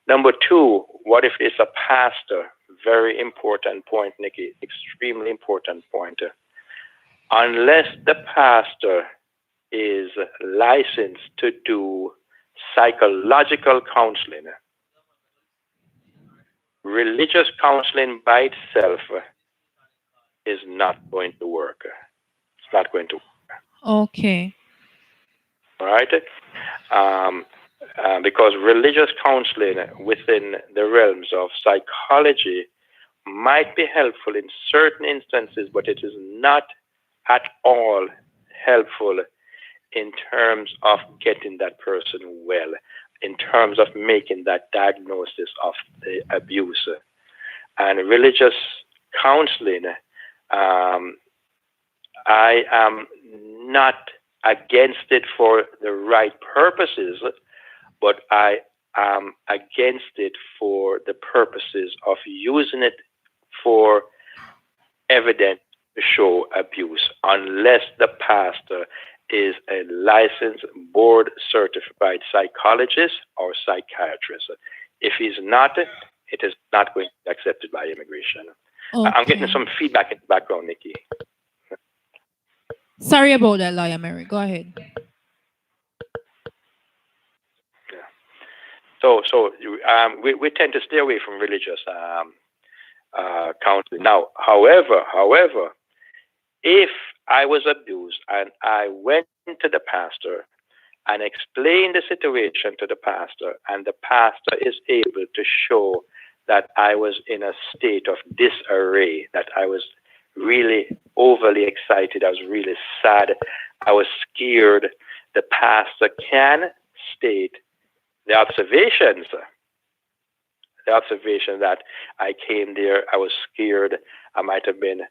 [SPEAKER 4] Number two, what if it's a pastor? Very important point, Nikki, extremely important point. Unless the pastor is licensed to do psychological counseling, religious counseling by itself is not going to work. It's not going to work.
[SPEAKER 3] Okay.
[SPEAKER 4] All right? Because religious counseling within the realms of psychology might be helpful in certain instances, but it is not at all helpful in terms of getting that person well, in terms of making that diagnosis of the abuse. And religious counseling, I am not against it for the right purposes, but I am against it for the purposes of using it for evidence to show abuse, unless the pastor is a licensed board certified psychologist or psychiatrist. If he's not, it is not going to be accepted by immigration.
[SPEAKER 3] Okay.
[SPEAKER 4] I'm getting some feedback in the background, Nikki.
[SPEAKER 3] Sorry about that, Lawyer Merrick. Go ahead.
[SPEAKER 4] So we tend to stay away from religious counseling. Now, however, if I was abused and I went to the pastor and explained the situation to the pastor, and the pastor is able to show that I was in a state of disarray, that I was really overly excited, I was really sad, I was scared, the pastor can state the observation that I came there, I was scared, I might have been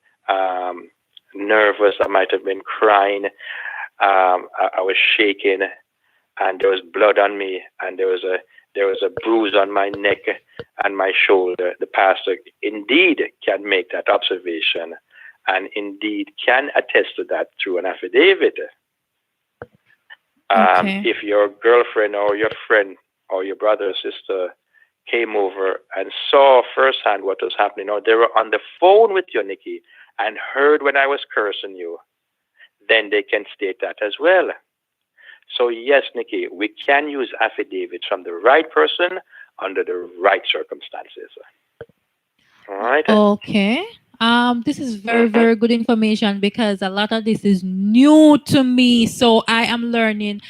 [SPEAKER 4] nervous, I might have been crying, I was shaking, and there was blood on me, and there was a bruise on my neck and my shoulder. The pastor indeed can make that observation and indeed can attest to that through an affidavit.
[SPEAKER 3] Okay.
[SPEAKER 4] If your girlfriend or your friend or your brother or sister came over and saw firsthand what was happening, or they were on the phone with you, Nikki, and heard when I was cursing you, then they can state that as well. So yes, Nikki, we can use affidavits from the right person under the right circumstances. All right.
[SPEAKER 3] Okay. This is very, very good information because a lot of this is new to me. So I am learning.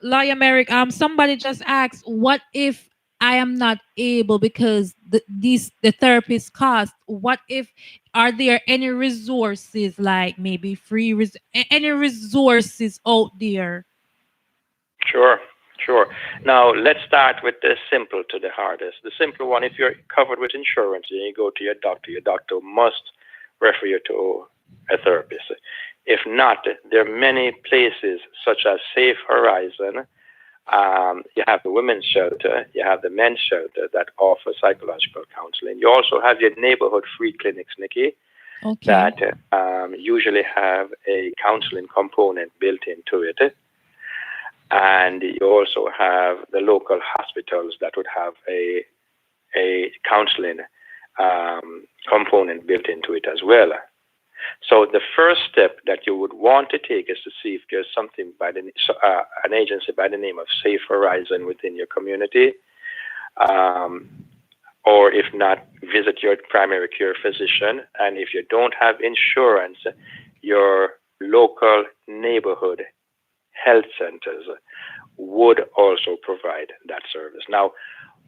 [SPEAKER 3] Lawyer Merrick, somebody just asked, what if I am not able because the therapist cost? What if are there any resources like maybe free any resources out there?
[SPEAKER 4] Sure, sure. Now let's start with the simple to the hardest. The simple one: if you're covered with insurance and you go to your doctor must refer you to a therapist. If not, there are many places such as Safe Horizon. You have the women's shelter, you have the men's shelter that offer psychological counseling. You also have your neighborhood free clinics, Nikki,
[SPEAKER 3] Okay.
[SPEAKER 4] that usually have a counseling component built into it. And you also have the local hospitals that would have a counseling component built into it as well. So the first step that you would want to take is to see if there's something by an agency by the name of Safe Horizon within your community, or if not, visit your primary care physician. And if you don't have insurance, your local neighborhood health centers would also provide that service. Now,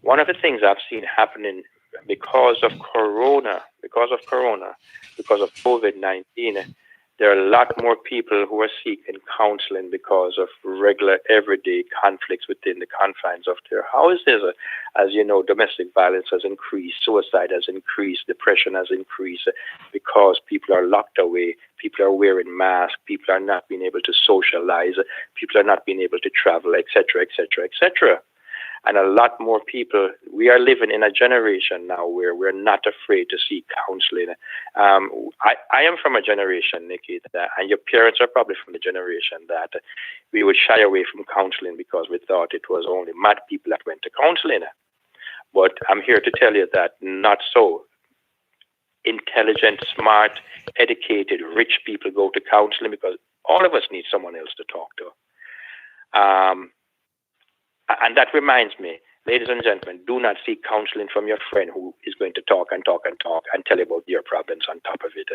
[SPEAKER 4] one of the things I've seen happening because of COVID-19, there are a lot more people who are seeking counseling because of regular everyday conflicts within the confines of their houses. As you know, domestic violence has increased, suicide has increased, depression has increased because people are locked away, people are wearing masks, people are not being able to socialize, people are not being able to travel, etc., etc., etc. And a lot more people, we are living in a generation now where we're not afraid to seek counseling. I am from a generation, Nikki, and your parents are probably from the generation that we would shy away from counseling because we thought it was only mad people that went to counseling. But I'm here to tell you that not so. Intelligent, smart, educated, rich people go to counseling because all of us need someone else to talk to. And that reminds me, ladies and gentlemen, do not seek counseling from your friend who is going to talk and talk and talk and tell you about their problems on top of it.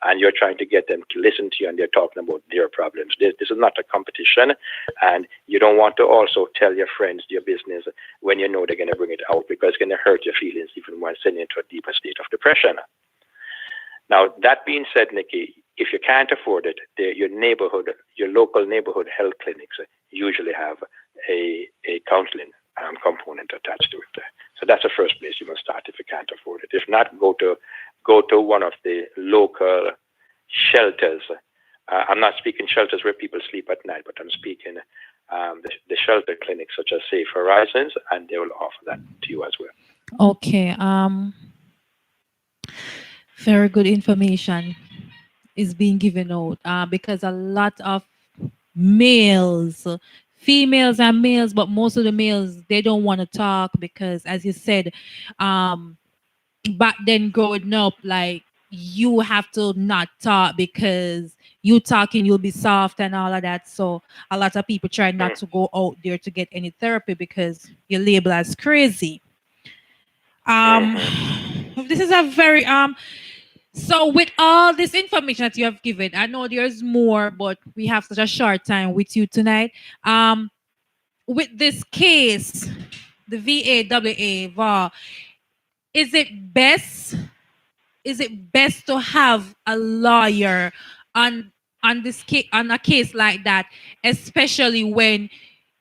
[SPEAKER 4] And you're trying to get them to listen to you and they're talking about their problems. This is not a competition. And you don't want to also tell your friends your business when you know they're going to bring it out because it's going to hurt your feelings even while sending you into a deeper state of depression. Now, that being said, Nikki, if you can't afford it, your local neighborhood health clinics usually have a counseling component attached to it. So that's the first place you must start if you can't afford it. If not, go to one of the local shelters. I'm not speaking shelters where people sleep at night, but I'm speaking the shelter clinics such as Safe Horizons, and they will offer that to you as well.
[SPEAKER 3] Okay. Very good information is being given out because a lot of males, females and males, but most of the males, they don't want to talk because, as you said, back then growing up, like you have to not talk because you talking, you'll be soft and all of that. So a lot of people try not to go out there to get any therapy because you're labeled as crazy. This is a very so with all this information that you have given, I know there's more, but we have such a short time with you tonight. With this case, the VAWA, is it best to have a lawyer on this case, on a case like that, especially when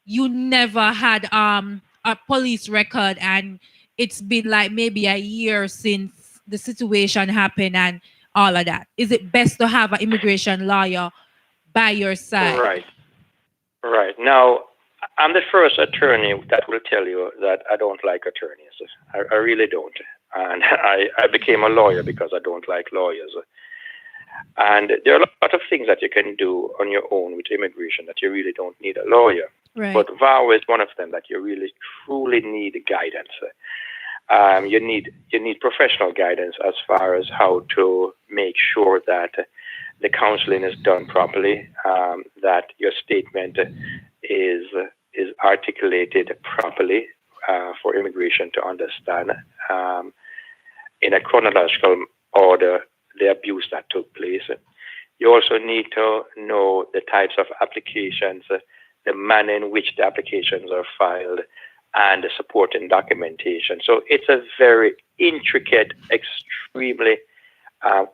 [SPEAKER 3] you never had a police record and it's been like maybe a year since the situation happened and all of that? Is it best to have an immigration lawyer by your side?
[SPEAKER 4] Right. Now, I'm the first attorney that will tell you that I don't like attorneys. I really don't. And I became a lawyer because I don't like lawyers. And there are a lot of things that you can do on your own with immigration that you really don't need a lawyer.
[SPEAKER 3] Right.
[SPEAKER 4] But VAWA is one of them that you really truly need guidance. You need professional guidance as far as how to make sure that the counseling is done properly, that your statement is articulated properly for immigration to understand in a chronological order the abuse that took place. You also need to know the types of applications, the manner in which the applications are filed, and the supporting documentation. So it's a very intricate, extremely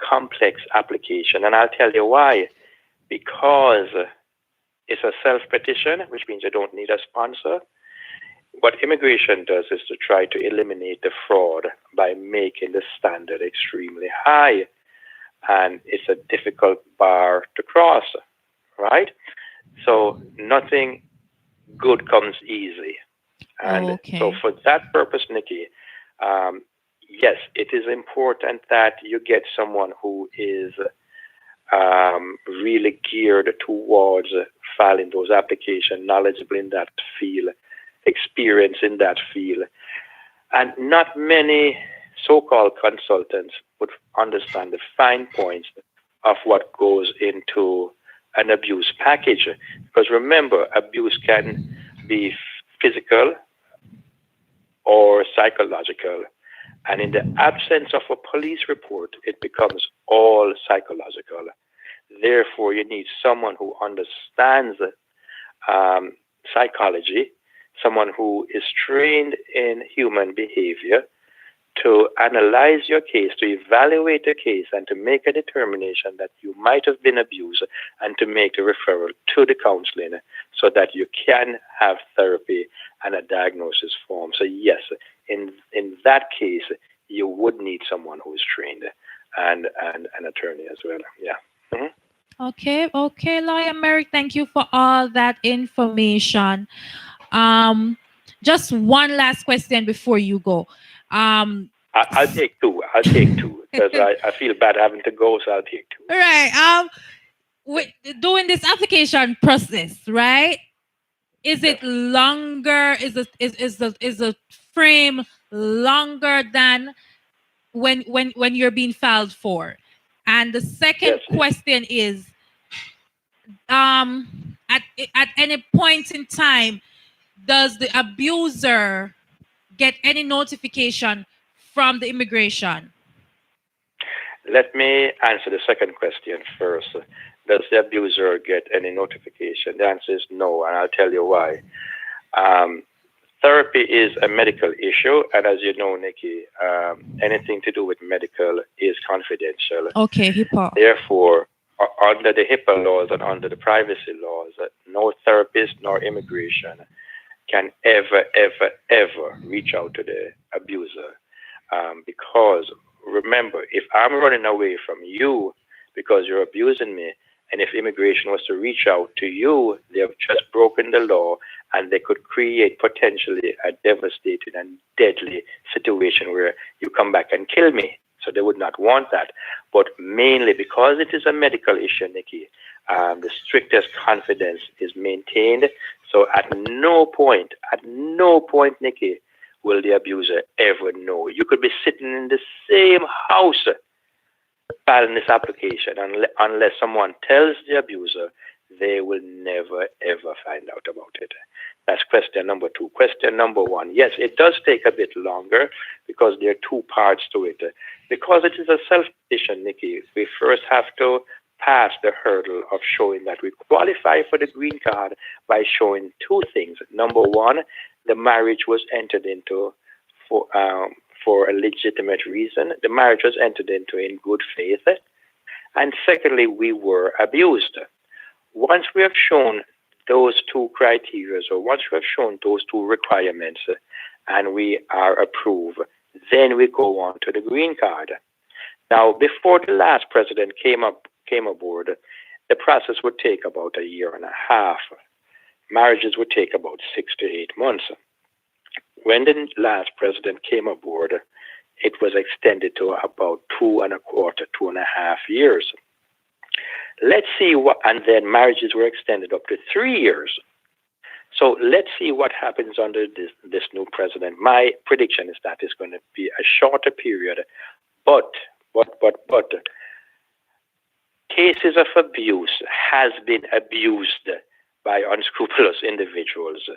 [SPEAKER 4] complex application. And I'll tell you why. Because it's a self-petition, which means you don't need a sponsor. What immigration does is to try to eliminate the fraud by making the standard extremely high. And it's a difficult bar to cross, right? So nothing good comes easy. And so for that purpose, Nikki, yes, it is important that you get someone who is really geared towards filing those applications, knowledgeable in that field, experience in that field. And not many so-called consultants would understand the fine points of what goes into an abuse package. Because remember, abuse can be physical or psychological. And in the absence of a police report, it becomes all psychological. Therefore, you need someone who understands psychology, someone who is trained in human behavior, to analyze your case, to evaluate the case, and to make a determination that you might have been abused, and to make the referral to the counseling so that you can have therapy and a diagnosis form. So yes, in that case, you would need someone who is trained and an attorney as well. Yeah. Mm-hmm.
[SPEAKER 3] Okay, Lawyer Merrick, thank you for all that information. Just one last question before you go.
[SPEAKER 4] I'll take two because I feel bad having to go, so I'll take two.
[SPEAKER 3] Right. With doing this application process, right? Is it longer? Is the frame longer than when you're being filed for? And the second question is, at any point in time, does the abuser get any notification from the immigration?
[SPEAKER 4] Let me answer the second question first. Does the abuser get any notification? The answer is no, and I'll tell you why. Therapy is a medical issue, and as you know, Nikki, anything to do with medical is confidential.
[SPEAKER 3] Okay, HIPAA.
[SPEAKER 4] Therefore, under the HIPAA laws and under the privacy laws, no therapist nor immigration can ever reach out to the abuser. Because remember, if I'm running away from you because you're abusing me, and if immigration was to reach out to you, they have just broken the law, and they could create potentially a devastating and deadly situation where you come back and kill me. So they would not want that. But mainly because it is a medical issue, Nikki, the strictest confidence is maintained. So at no point, Nikki, will the abuser ever know. You could be sitting in the same house filing this application, unless someone tells the abuser, they will never, ever find out about it. That's question number two. Question number one, yes, it does take a bit longer because there are two parts to it. Because it is a self-petition, Nikki, we first have to pass the hurdle of showing that we qualify for the green card by showing two things. Number one, the marriage was entered into for a legitimate reason. The marriage was entered into in good faith. And secondly, we were abused. Once we have shown those two criteria, or once we have shown those two requirements, and we are approved, then we go on to the green card. Now, before the last president came aboard, the process would take about a year and a half. Marriages would take about 6 to 8 months. When the last president came aboard, it was extended to about 2.25, 2.5 years. let's see what, and then marriages were extended up to 3 years. So let's see what happens under this new president. My prediction is that it's going to be a shorter period, but cases of abuse has been abused by unscrupulous individuals,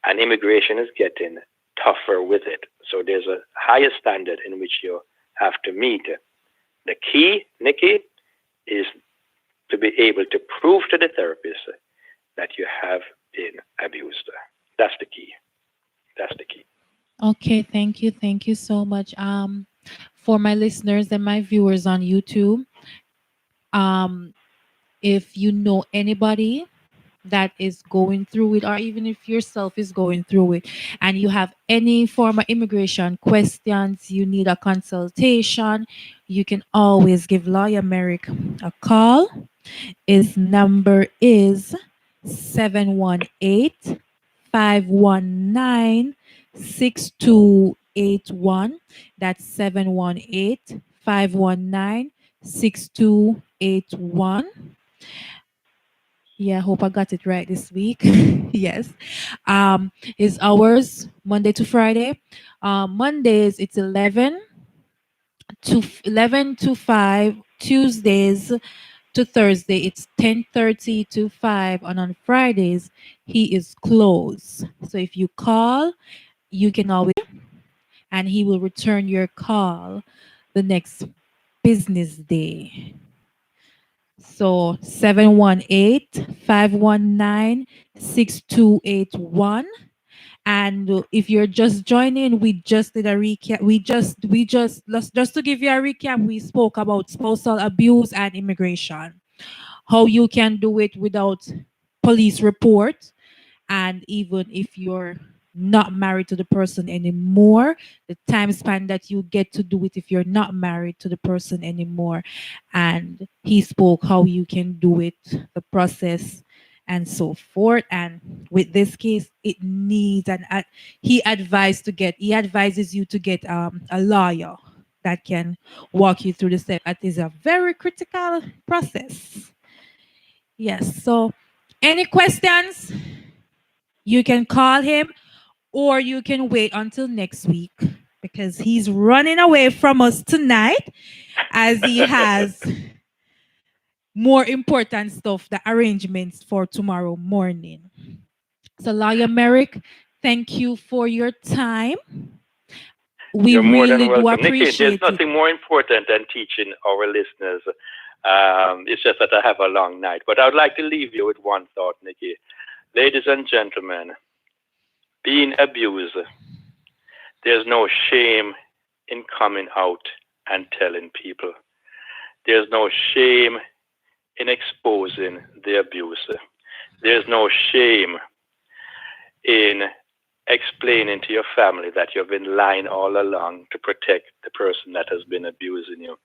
[SPEAKER 4] and immigration is getting tougher with it. So there's a higher standard in which you have to meet. The key, Nikki, is to be able to prove to the therapist that you have been abused. That's the key. That's the key.
[SPEAKER 3] Okay, thank you. Thank you so much. For my listeners and my viewers on YouTube, if you know anybody that is going through it, or even if yourself is going through it, and you have any form of immigration questions, you need a consultation, you can always give Lawyer Merrick a call. His number is 718 519 6281. That's 718 519 6281. Yeah, I hope I got it right this week. Yes. His hours Monday to Friday. Mondays it's 11 to 5. Tuesdays to Thursday it's 10:30 to 5, and on Fridays he is closed. So if you call, you can always, and he will return your call the next business day. So 718-519-6281. And if you're just joining, we just did a recap. Just to give you a recap, we spoke about spousal abuse and immigration, how you can do it without police report, and even if you're not married to the person anymore, the time span that you get to do it if you're not married to the person anymore. And he spoke how you can do it, the process, and so forth. And with this case, it needs he advises you to get a lawyer that can walk you through the step. That is a very critical process. Yes. So any questions, you can call him, or you can wait until next week, because he's running away from us tonight as he has more important stuff, the arrangements for tomorrow morning. So Lawyer Merrick, thank you for your time.
[SPEAKER 4] You're more than welcome. Nikki,
[SPEAKER 3] appreciate
[SPEAKER 4] there's nothing more important than teaching our listeners. It's just that I have a long night. But I would like to leave you with one thought, Nikki. Ladies and gentlemen, being abused, there's no shame in coming out and telling people. There's no shame in exposing the abuse. There's no shame in explaining to your family that you've been lying all along to protect the person that has been abusing you.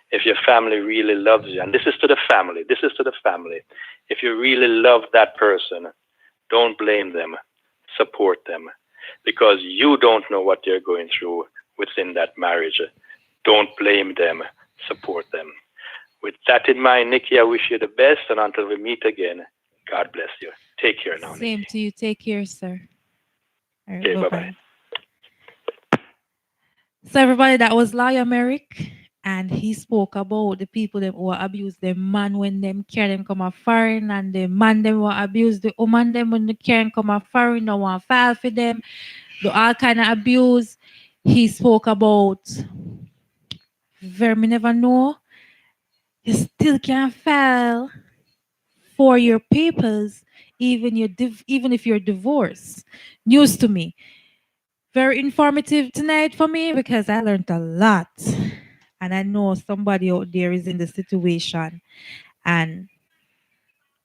[SPEAKER 4] If your family really loves you, and this is to the family, if you really love that person, don't blame them, support them, because you don't know what they're going through within that marriage. Don't blame them, support them. With that in mind, Nikki, I wish you the best, and until we meet again, God bless you. Take care now,
[SPEAKER 3] Same
[SPEAKER 4] Nikki.
[SPEAKER 3] to you. Take care, sir. All right,
[SPEAKER 4] Okay,
[SPEAKER 3] bye-bye.
[SPEAKER 4] bye-bye.
[SPEAKER 3] So everybody, that was Lawyer Merrick, and he spoke about the people that were abuse the man when them care them come a foreign, and the man them were abuse the woman them when the care come a foreign, no one file for them, the all kind of abuse. He spoke about me never know. You still can't file for your papers, even even if you're divorced. News to me. Very informative tonight for me, because I learned a lot. And I know somebody out there is in the situation, and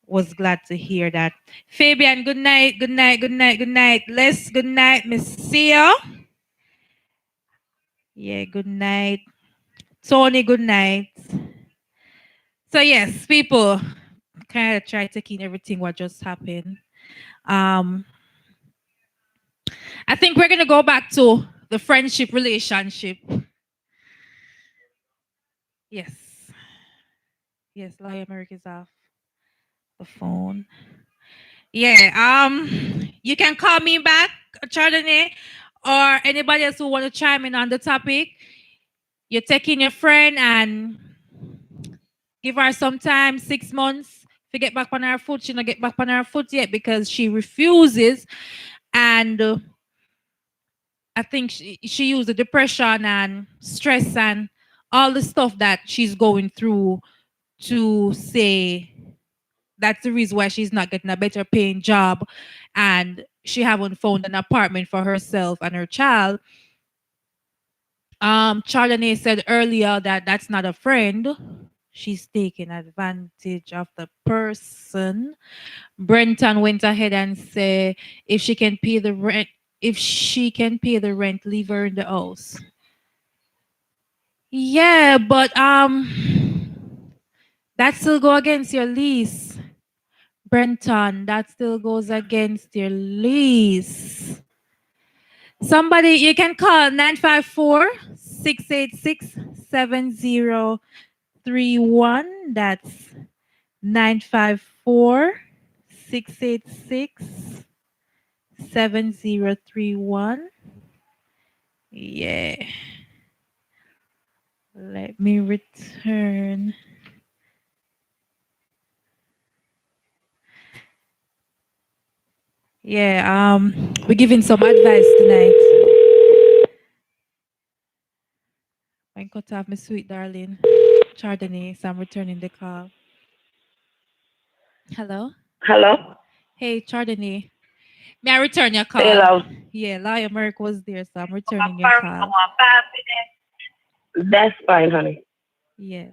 [SPEAKER 3] was glad to hear that. Fabian, good night, good night, good night, good night. Les, good night, Miss Sia. Yeah, good night. Tony, good night. So yes, people, kind of try taking everything what just happened. I think we're gonna go back to the friendship relationship. Yes. Yes, Lawyer Merrick is off the phone. Yeah, you can call me back, Chardonnay, or anybody else who want to chime in on the topic. You're taking your friend and give her some time, 6 months, to get back on her foot. She not get back on her foot yet because she refuses. And I think she used the depression and stress and all the stuff that she's going through to say that's the reason why she's not getting a better paying job and she haven't found an apartment for herself and her child. Chardonnay said earlier that that's not a friend. She's taking advantage of the person. Brenton went ahead and said if she can pay the rent, leave her in the house. Yeah, but that still go against your lease. Brenton, that still goes against your lease. Somebody, you can call 954-686-7031. That's 954-686-7031. Yeah. Let me return. Yeah, we're giving some advice tonight. I cut off my sweet darling Chardonnay, so I'm returning the call. Hello?
[SPEAKER 2] Hello?
[SPEAKER 3] Hey, Chardonnay. May I return your
[SPEAKER 2] Hey,
[SPEAKER 3] call?
[SPEAKER 2] love.
[SPEAKER 3] Yeah, Lawyer Merrick was there, so I'm returning your call.
[SPEAKER 2] That's fine, honey.
[SPEAKER 3] Yes.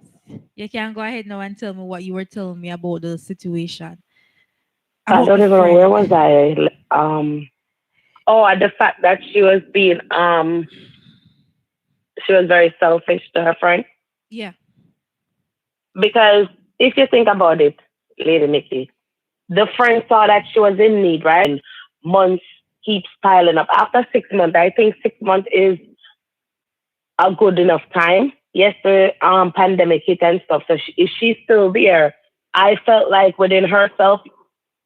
[SPEAKER 3] You can go ahead now and tell me what you were telling me about the situation.
[SPEAKER 2] I
[SPEAKER 3] About
[SPEAKER 2] don't
[SPEAKER 3] the
[SPEAKER 2] even know where was
[SPEAKER 3] friend.
[SPEAKER 2] I. The fact that she was very selfish to her friend.
[SPEAKER 3] Yeah.
[SPEAKER 2] Because if you think about it, Lady Nikki, the friend saw that she was in need, right? Months keeps piling up. After 6 months, I think 6 months is a good enough time. Yes, the pandemic hit and stuff. So if she's still there, I felt like within herself,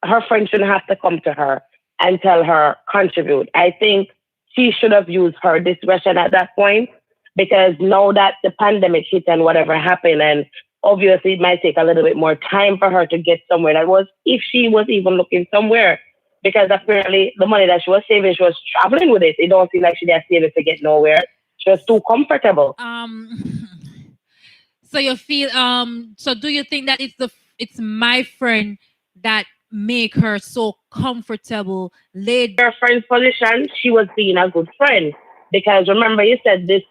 [SPEAKER 2] her friend shouldn't have to come to her and tell her contribute. I think she should have used her discretion at that point because now that the pandemic hit and whatever happened, and obviously it might take a little bit more time for her to get somewhere. That was if she was even looking somewhere. Because apparently the money that she was saving, she was traveling with it. It don't seem like she had saved it to get nowhere. She was too comfortable.
[SPEAKER 3] So you feel so do you think that it's my friend that make her so comfortable laid
[SPEAKER 2] Her friend's position, she was being a good friend. Because remember you said this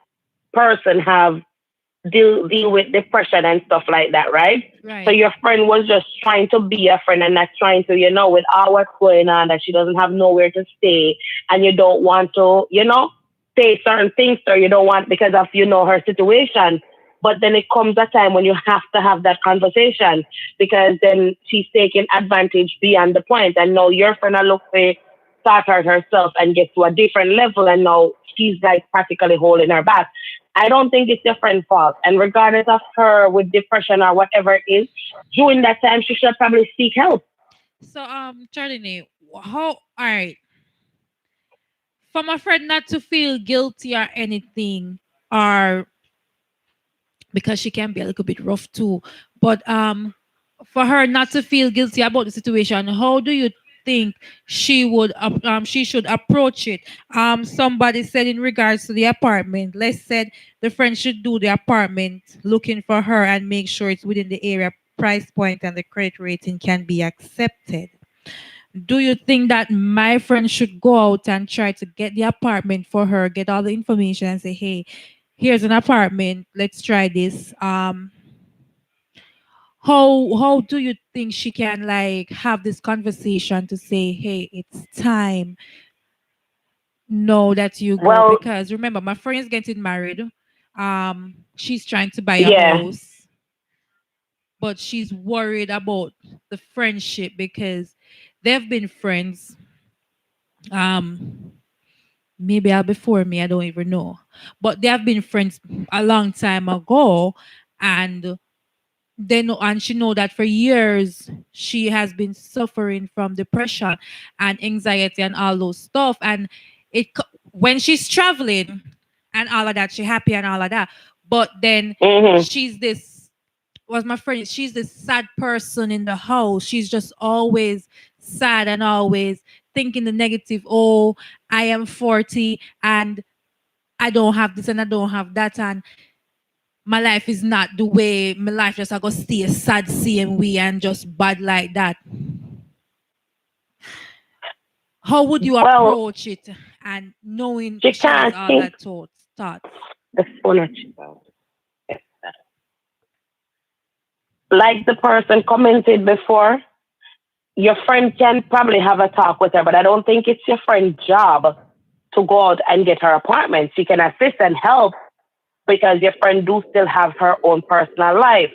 [SPEAKER 2] person have deal with depression and stuff like that, right? So
[SPEAKER 3] right.
[SPEAKER 2] your friend was just trying to be a friend and not trying to, with all what's going on, that she doesn't have nowhere to stay and you don't want to, say certain things to her. You don't want because of, her situation. But then it comes a time when you have to have that conversation because then she's taking advantage beyond the point. And now your friend will look to start her herself and get to a different level. And now she's like practically holding her back. I don't think it's your friend's fault. And regardless of her with depression or whatever it is, during that time, she should probably seek help.
[SPEAKER 3] So Chardonnay, how all right. For my friend not to feel guilty or anything, or because she can be a little bit rough too. But for her not to feel guilty about the situation, how do you think she should approach it? Somebody said in regards to the apartment, let's said the friend should do the apartment looking for her and make sure it's within the area price point and the credit rating can be accepted. Do you think that my friend should go out and try to get the apartment for her, get all the information and say, hey, here's an apartment, let's try this? How do you think she can like have this conversation to say, hey, it's time no that you go?
[SPEAKER 2] Well,
[SPEAKER 3] Because remember, my friend is getting married. She's trying to buy a
[SPEAKER 2] yeah.
[SPEAKER 3] house, but she's worried about the friendship because they've been friends um maybe before me, I don't even know, but they have been friends a long time ago, and they know, and she know that for years she has been suffering from depression and anxiety and all those stuff. And when she's traveling and all of that, she happy and all of that. But then
[SPEAKER 2] Mm-hmm.
[SPEAKER 3] she's this was my friend. She's this sad person in the house. She's just always sad and always thinking the negative. Oh, I am 40 and I don't have this and I don't have that, and my life is not the way my life just I go stay sad same way and just bad like that. How would you
[SPEAKER 2] Well,
[SPEAKER 3] approach it and knowing
[SPEAKER 2] she
[SPEAKER 3] she has
[SPEAKER 2] can't
[SPEAKER 3] all
[SPEAKER 2] think
[SPEAKER 3] that thoughts?
[SPEAKER 2] the phone. Like the person commented before, your friend can probably have a talk with her, but I don't think it's your friend's job to go out and get her apartment. She can assist and help because your friend do still have her own personal life.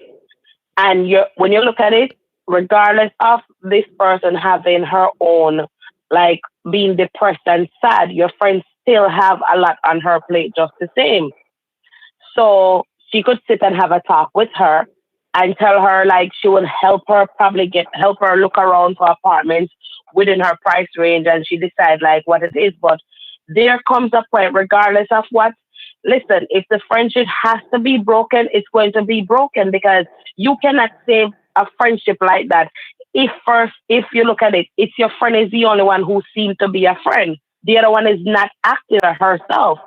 [SPEAKER 2] And when you look at it, regardless of this person having her own, like being depressed and sad, your friend still have a lot on her plate just the same. So she could sit and have a talk with her and tell her like she will help her probably help her look around for apartments within her price range and she decide like what it is. But there comes a point, regardless of what, listen, if the friendship has to be broken, it's going to be broken because you cannot save a friendship like that. If you look at it, it's your friend is the only one who seems to be a friend. The other one is not active herself.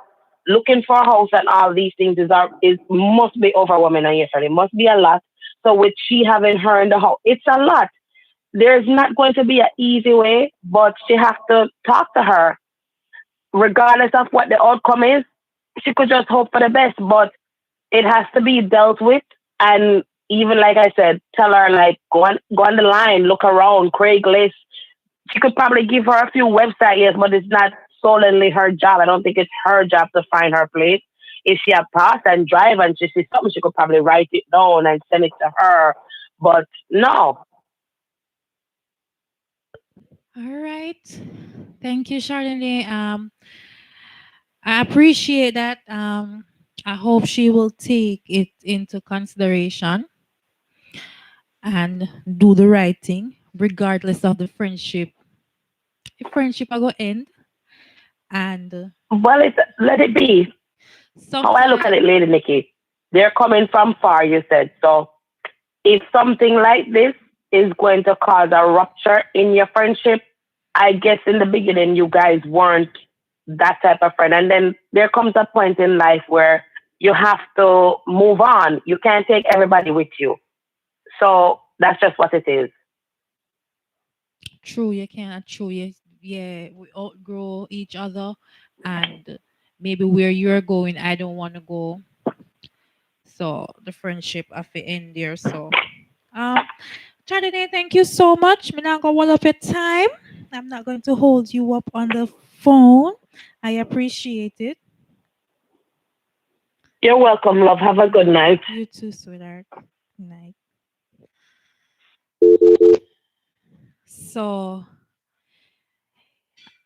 [SPEAKER 2] Looking for a house and all these things is must be overwhelming on your friend. It must be a lot. So with she having her in the house, it's a lot. There's not going to be an easy way, but she has to talk to her. Regardless of what the outcome is, she could just hope for the best, but it has to be dealt with. And even like I said, tell her like go on the line, look around, Craigslist. She could probably give her a few websites, yes, but it's not solely her job. I don't think it's her job to find her place. If she have pass and drive and she sees something, she could probably write it down and send it to her. But no.
[SPEAKER 3] All right. Thank you, Chardonnay. I appreciate that. I hope she will take it into consideration and do the right thing, regardless of the friendship. If friendship are going to end, and
[SPEAKER 2] Well, let it be. How I look
[SPEAKER 3] sometimes
[SPEAKER 2] at it, Lady Nikki, they're coming from far, you said. So if something like this is going to cause a rupture in your friendship, I guess in the beginning you guys weren't that type of friend. And then there comes a point in life where you have to move on. You can't take everybody with you. So that's just what it is.
[SPEAKER 3] true, you cannot true. Yeah, we outgrow each other, and maybe where you're going, I don't want to go. So the friendship have to end there. So um Chardonnay, thank you so much. I'm not gonna hold up your time. I'm not going to hold you up on the phone. I appreciate it.
[SPEAKER 2] You're welcome, love. Have a good night.
[SPEAKER 3] You too, sweetheart. Good night. So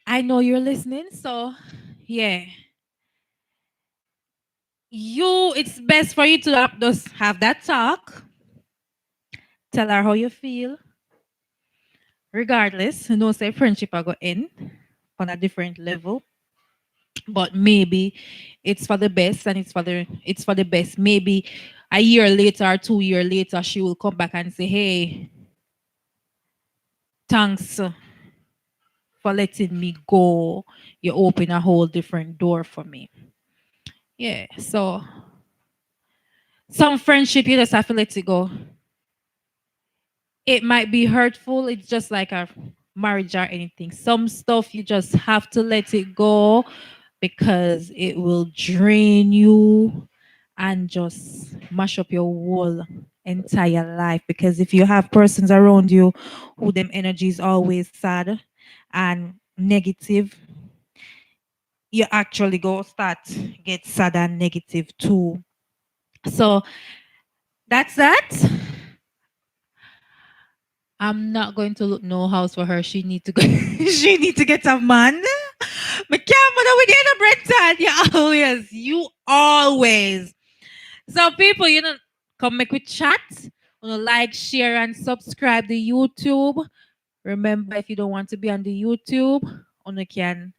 [SPEAKER 3] I know you're listening. So yeah, it's best for you to just have that talk. Tell her how you feel. Regardless, don't say friendship are going to end on a different level. But maybe it's for the best and it's for the best. Maybe a year later or 2 year later she will come back and say, hey, thanks for letting me go. You open a whole different door for me. Yeah. So some friendship you just have to let it go. It might be hurtful. It's just like a marriage or anything. Some stuff you just have to let it go because it will drain you and just mash up your whole entire life. Because if you have persons around you who them energy is always sad and negative, you actually go start get sad and negative too. So that's that. I'm not going to look no house for her. She need to go. She need to get a man. But camera with the Brenton. You always. So people, come make we chat. Like, share, and subscribe to YouTube. Remember, if you don't want to be on the YouTube, you can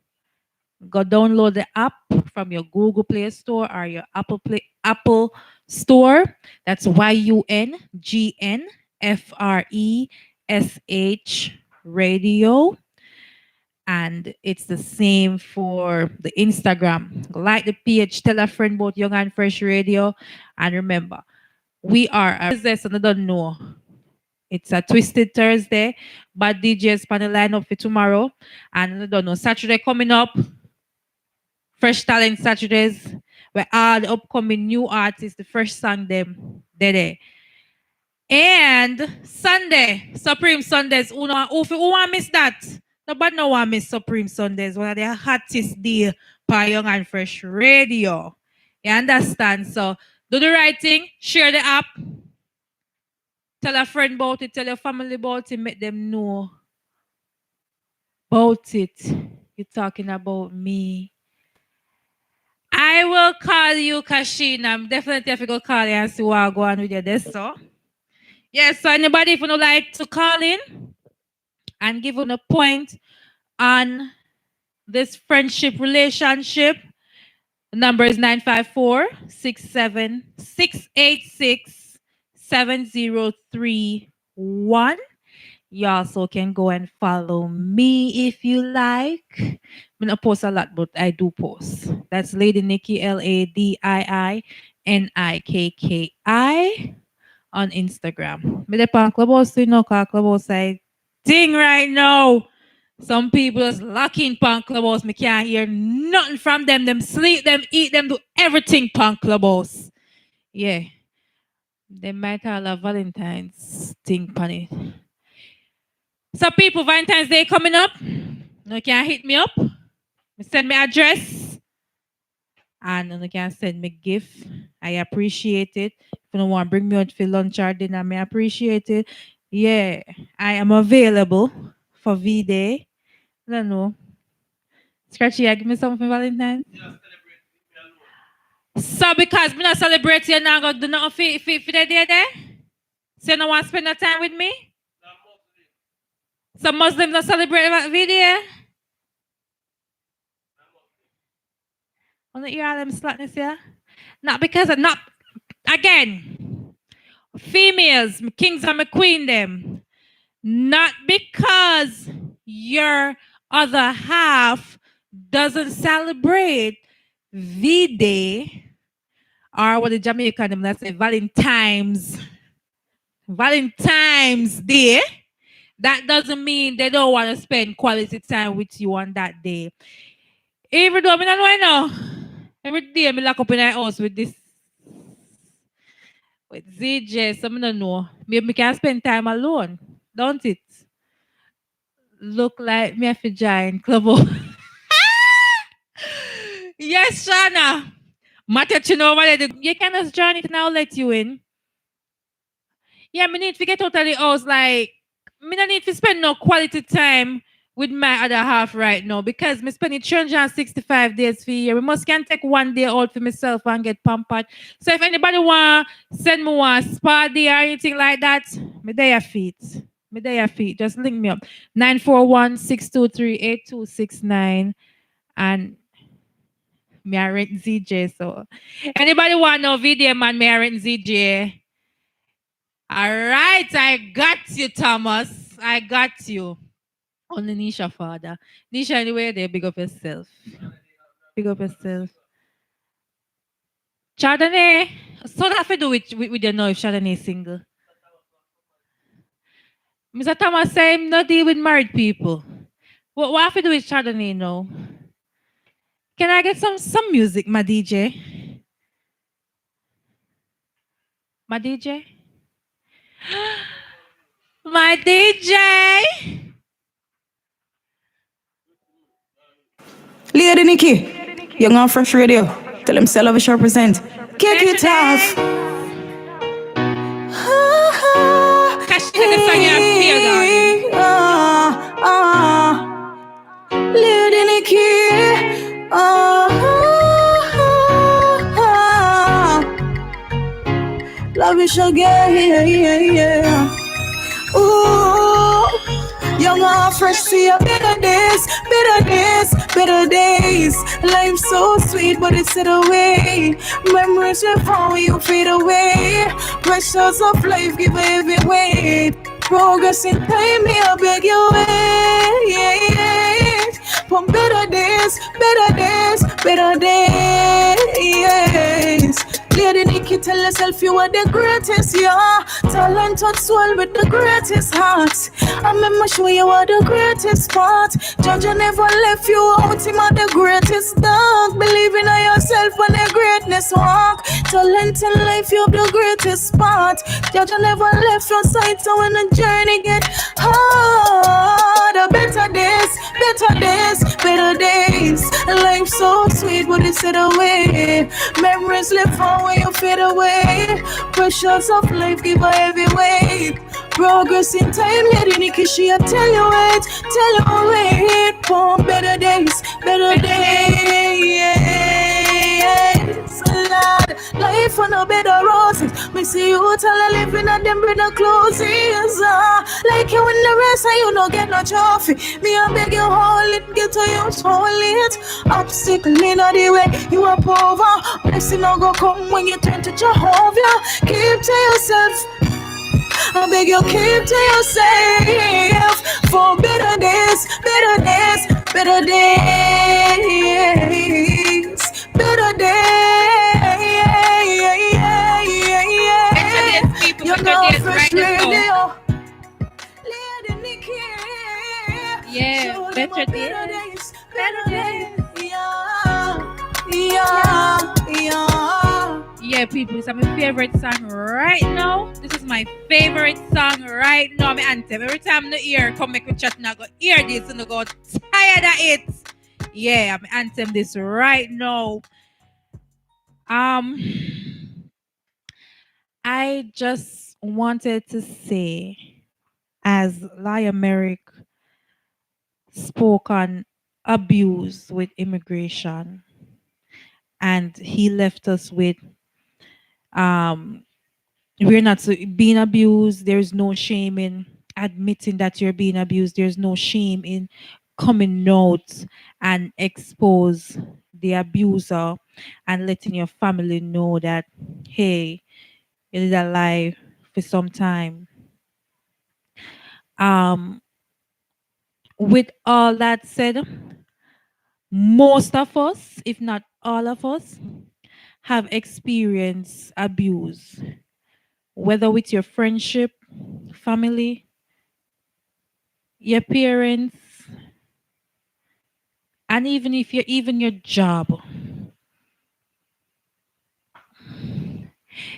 [SPEAKER 3] go download the app from your Google Play Store or your Apple Store. That's YUNGNFRESH Radio. And it's the same for the Instagram. Like the page, tell a friend about Young and Fresh Radio. And remember, we are a business and I don't know. It's a Twisted Thursday, but DJs panel line up for tomorrow. And I don't know, Saturday coming up, Fresh Talent Saturdays, where all the upcoming new artists, the first song them, they're there. And Sunday, Supreme Sundays. Who want miss that? Nobody no want miss Supreme Sundays. One of the hottest day for Young and Fresh Radio. You understand? So do the right thing. Share the app. Tell a friend about it. Tell your family about it. Make them know about it. You're talking about me. I will call you, Kashina. I'm definitely have to go call you and see what I go on with you this. So, yes, so anybody if you would like to call in and give a point on this friendship relationship, the number is 954-686-7031. You also can go and follow me if you like. I don't post a lot, but I do post. That's Lady Nikki, LADIINIKKI on Instagram. Me the Clubhouse, you know, Clubhouse I ding right now. Some people is lucky in Punk Clubhouse. Me can't hear nothing from them. Them sleep, them eat, them do everything Punk Clubhouse. Yeah. They might have a Valentine's thing on it. So people, Valentine's Day coming up. You can hit me up. Send me address. And you can send me gift. I appreciate it. If you don't want to bring me out for lunch or dinner, I appreciate it. Yeah, I am available for V-Day. I don't know. Scratchy, give me something for Valentine's. So because I'm not celebrating, I'm not going to do nothing for the day there? So you don't want to spend no time with me? Some Muslims don't celebrate that video. Want to hear all them slackness here? Not because of not again. Females, my kings and my queen them. Not because your other half doesn't celebrate V-Day or what the Jamaican them let's say Valentine's Day. That doesn't mean they don't want to spend quality time with you on that day. Every day, I don't know. Every day, I lock up in my house with this. With ZJ, so I don't know. Maybe I can spend time alone. Don't it? Look like me have to join club. Yes, Shana. Matter you know what you can just join it and I'll let you in. Yeah, me need to get out of the house like me don't need to spend no quality time with my other half right now because me spending 365 days for a year. We must can take one day out for myself and get pampered. So if anybody want send me one spa day or anything like that, me there your feet. Just link me up. 941-623-8269 and me I rent ZJ. So anybody want no video man, me I rent ZJ. All right, I got you, Thomas. I got you. Only Nisha, father. Nisha, anyway, there, big up yourself. Big up yourself. Chardonnay. So that have to do with you know if Chardonnay is single. Mr. Thomas say him not deal with married people. What have to do with Chardonnay now? Can I get some music, my DJ? My DJ? My DJ!
[SPEAKER 1] Lady Nikki, Young and Fresh Radio. Tell him Celevish represent. Kick it off. Lady Nikki. Love wish again, yeah. Ooh, young and fresh, see a better days, better days, better days. Life so sweet, but it's set away. Memories will fall when you fade away. Pressures of life give heavy weight. Progress in time, me I beg you wait. For better days, better days, better days. Lady Nikki, tell yourself you are the greatest, yeah. Talented soul with the greatest heart. I remember show you are the greatest part. Judge never left you out, him are the greatest dog. Believe in yourself when the greatness walk. Talent in life, you have the greatest part. Judge never left your side, so when the journey get hard, better days, better days, better days. Life so sweet, but it's set away. Memories live on when you fade away. Pressures of life give a heavy weight. Progress in time, Lady Nikki, she a tell you wait for better days, better days. Lord, life on a bed of roses. Me see you tell her living at them better clothes. Like you in the rest, and you no get no trophy. Me I beg you hold it, get to you hold it. Obstacle in the way, you are poor. Blessing no go come when you turn to Jehovah. Keep to yourself. I beg you keep to yourself for better days, better days, better days, better days.
[SPEAKER 3] You're not fresh radio.
[SPEAKER 1] Lady Nikki.
[SPEAKER 3] Yeah, better days, better days. Yeah, people, it's my favorite song right now. This is my favorite song right now. My anthem. Every time the ear come make me chat, I go hear this and I go tired of it. Yeah, I'm anthem this right now. I just wanted to say, as Lion Merrick spoke on abuse with immigration, and he left us with we're not being abused. There's no shame in admitting that you're being abused. There's no shame in coming out and expose the abuser and letting your family know that, hey, it is alive for some time. With all that said, most of us, if not all of us, have experienced abuse, whether with your friendship, family, your parents, and even if you're even your job.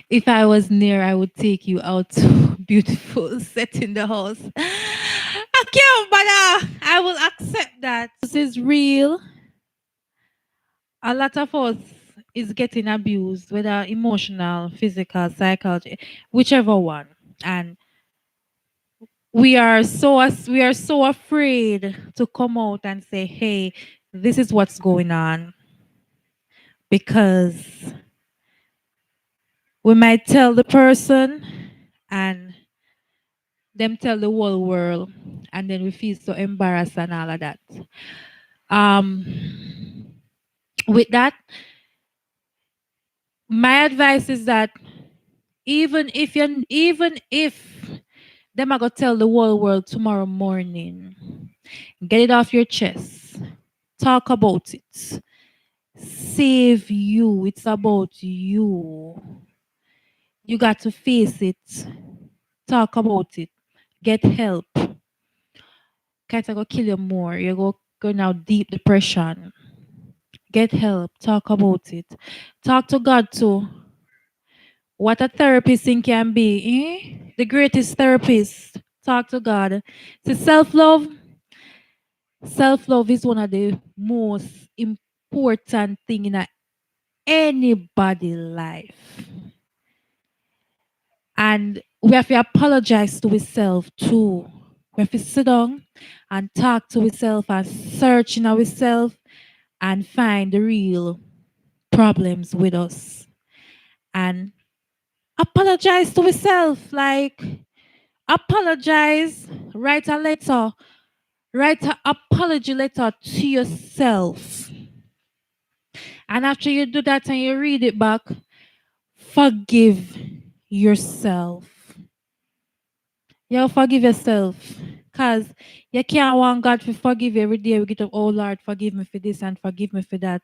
[SPEAKER 3] If I was near, I would take you out to beautiful set in the house. Okay, but I will accept that. This is real. A lot of us is getting abused, whether emotional, physical, psychology, whichever one. And we are so afraid to come out and say, hey, this is what's going on, because we might tell the person and them tell the whole world, and then we feel so embarrassed and all of that. With that, my advice is that even if them are gonna tell the whole world tomorrow morning, get it off your chest. Talk about it. Save you. It's about you. You got to face it. Talk about it. Get help. Can't go kill you more. You go now deep depression. Get help. Talk about it. Talk to God too. What a therapist thing can be. The greatest therapist. Talk to God. So self-love. Self-love is one of the most important thing in anybody life. And we have to apologize to ourselves too. We have to sit down and talk to ourselves and search in ourselves and find the real problems with us. And apologize to yourself. Like, apologize, write a letter, write an apology letter to yourself. And after you do that and you read it back, forgive yourself. You forgive yourself. Because you can't want God to forgive you every day. We get up, oh Lord, forgive me for this and forgive me for that.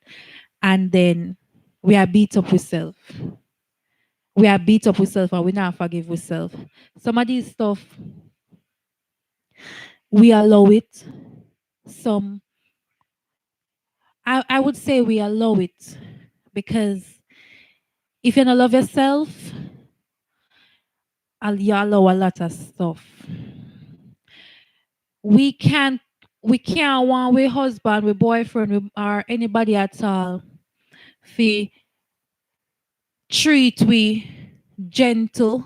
[SPEAKER 3] And then we are beat up with self. We are beat up with self and we not forgive ourselves. Some of these stuff, we allow it. Some, I would say we allow it. Because if you don't love yourself, you allow a lot of stuff. We can't want with husband, with boyfriend, or anybody at all fi treat we gentle,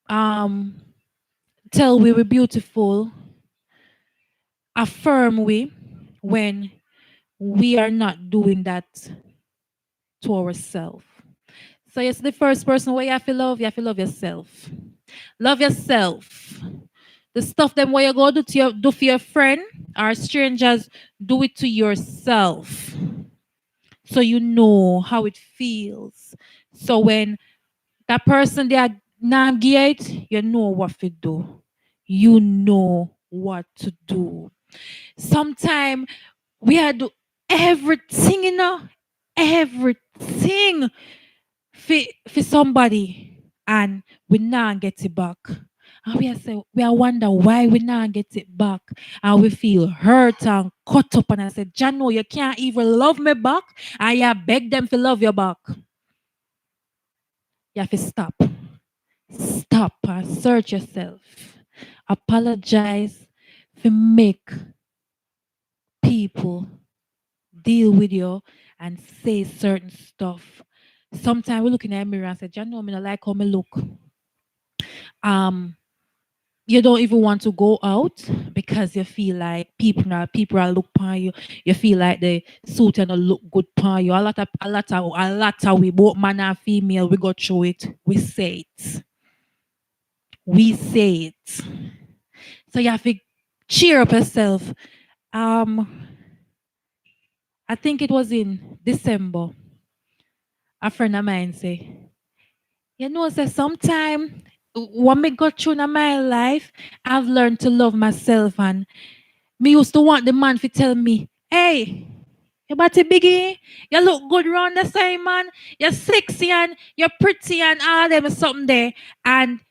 [SPEAKER 3] tell we beautiful, affirm we when we are not doing that to ourselves. So yes, the first person where you have to love yourself. Love yourself. The stuff them where you go do for your friend or strangers, do it to yourself. So you know how it feels. So when that person they are navigate, you know what to do. You know what to do. Sometimes we had do everything, everything for somebody, and we not get it back. And we are wonder why we not get it back. And we feel hurt and cut up. And I said, Jano, you can't even love me back. And you beg them to love you back. You have to stop. Stop and search yourself. Apologize for make people deal with you and say certain stuff. Sometimes we look in the mirror and say, Jano, I don't like how I look. You don't even want to go out because you feel like people are look upon you. You feel like the suit and look good upon you. A lot of we both man and female, we go through it. We say it. We say it. So you have to cheer up yourself. I think it was in December. A friend of mine say, say sometime what me got through in my life, I've learned to love myself, and me used to want the man to tell me, hey, you body biggie, you look good round the same man, you're sexy and you're pretty and all them something there. And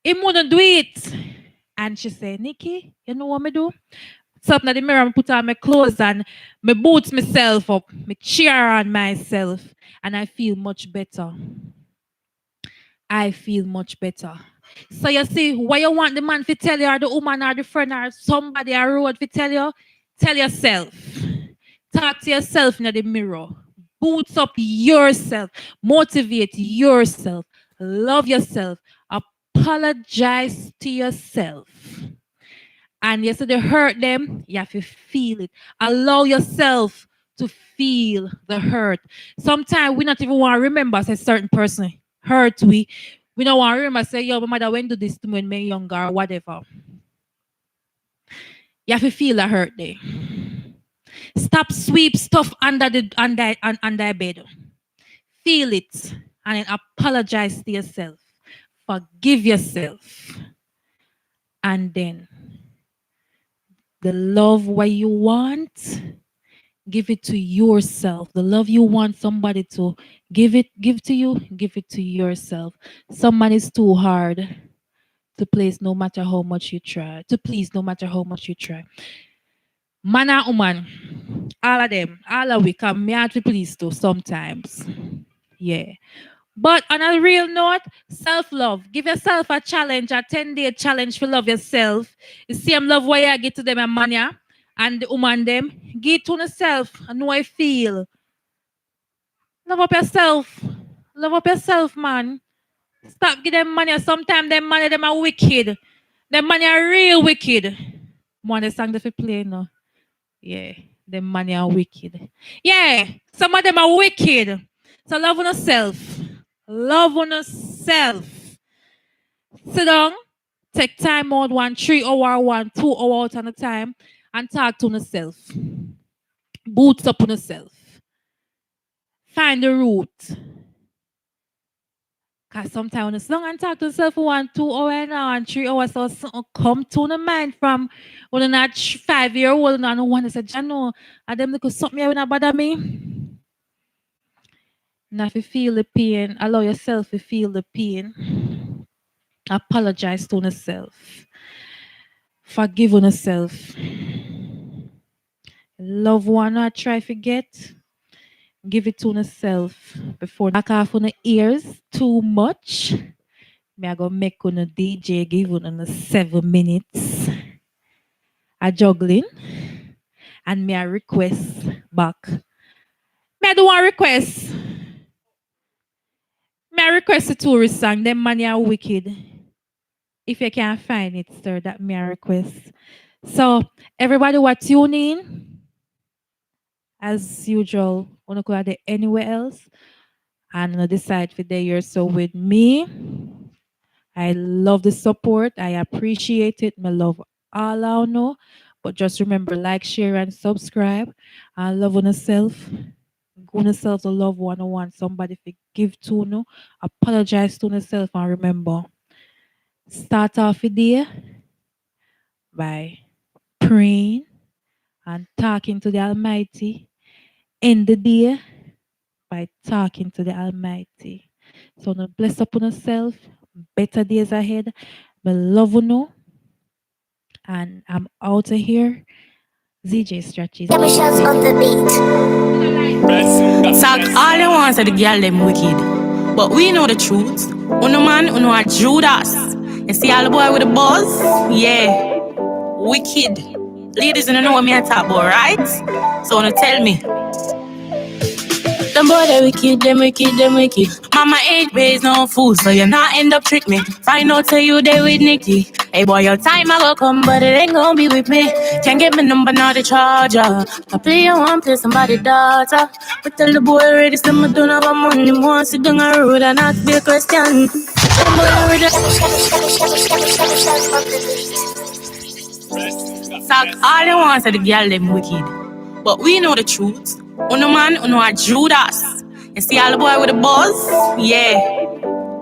[SPEAKER 3] he wouldn't do it. And she said, Nikki, you know what me do? Something at the mirror, I put on my clothes and me boots myself up, me cheer on myself, and I feel much better. I feel much better. So you see, what you want the man to tell you, or the woman, or the friend, or somebody on the road to tell you, tell yourself. Talk to yourself in the mirror. Boots up yourself. Motivate yourself. Love yourself. Apologize to yourself. And you see, they hurt them, you have to feel it. Allow yourself to feel the hurt. Sometimes we not even want to remember say certain person hurt we. We don't want to remember say, yo, my mother went to this to me when me younger or whatever. You have to feel the hurt there. Stop sweep stuff under bed. Feel it and then apologize to yourself. Forgive yourself. And then the love what you want, give it to yourself. The love you want somebody to give to you, give it to yourself. Someone is too hard to please no matter how much you try. To please no matter how much you try. Man and woman, all of them, all of we come me hard to please too sometimes. Yeah. But on a real note, self-love. Give yourself a challenge, a 10-day challenge to love yourself. You see, I'm love why I get to them and mania and the woman them. Give to yourself and know I feel. Love up yourself. Love up yourself, man. Stop give them money. Sometimes them money them are wicked. Them money are real wicked. One the song that we play now. Yeah. Them money are wicked. Yeah. Some of them are wicked. So love yourself. Love on yourself. Sit down. Take time out 3 hour, 2 hour out on a time and talk to yourself. Boots up on yourself. Find the root. Because sometimes when you sit down and talk to yourself for 1, 2 hours now and 3 hours, so something come to the mind from when you're not 5-year-old and I don't want to say, Jano, and them because something here will not bother me. Now if you feel the pain, allow yourself to feel the pain. Apologize to yourself. Forgive yourself. Love one I try forget. Give it to yourself before knock off on the ears too much. Me I go make on a DJ give on 7 minutes. I juggling and me I request back. Me I do one request. Me I request a tourist song. Them money are wicked. If you can't find it, sir, that me I request. So everybody what tune in. As usual, wanna go out there anywhere else and decide for the year so with me. I love the support. I appreciate it. I love all I know. But just remember, like, share, and subscribe. And love on yourself. Go on yourself to love one somebody to give to no. Apologize to yourself and remember. Start off the day by praying and talking to the Almighty. End the day by talking to the Almighty. So now bless upon yourself. Better days ahead. I love you know. And I'm out of here. ZJ Stretches.
[SPEAKER 1] Michelle's on the beat.
[SPEAKER 5] Talk all you want to the girl them wicked. But we know the truth. Uno man, uno a Judas. You see all the boy with the buzz? Yeah. Wicked. Ladies, you don't know what me I talk about, right? So wanna tell me. Them boy, they wicked, them wicked, them wicked. Mama ain't raised no fool, so you not end up trick me. Find out tell you they with Nicky. Hey boy, your time I go come, but it ain't gonna be with me. Can't get my number, not the charger. I play you one, play somebody daughter. But tell the boy ready, so me don't have a money. More sit down a road and ask me a question. Them boy ready. Talk all you want to the girl them wicked. But we know the truth. Uno man, uno a Judas. You see all the boy with the buzz? Yeah.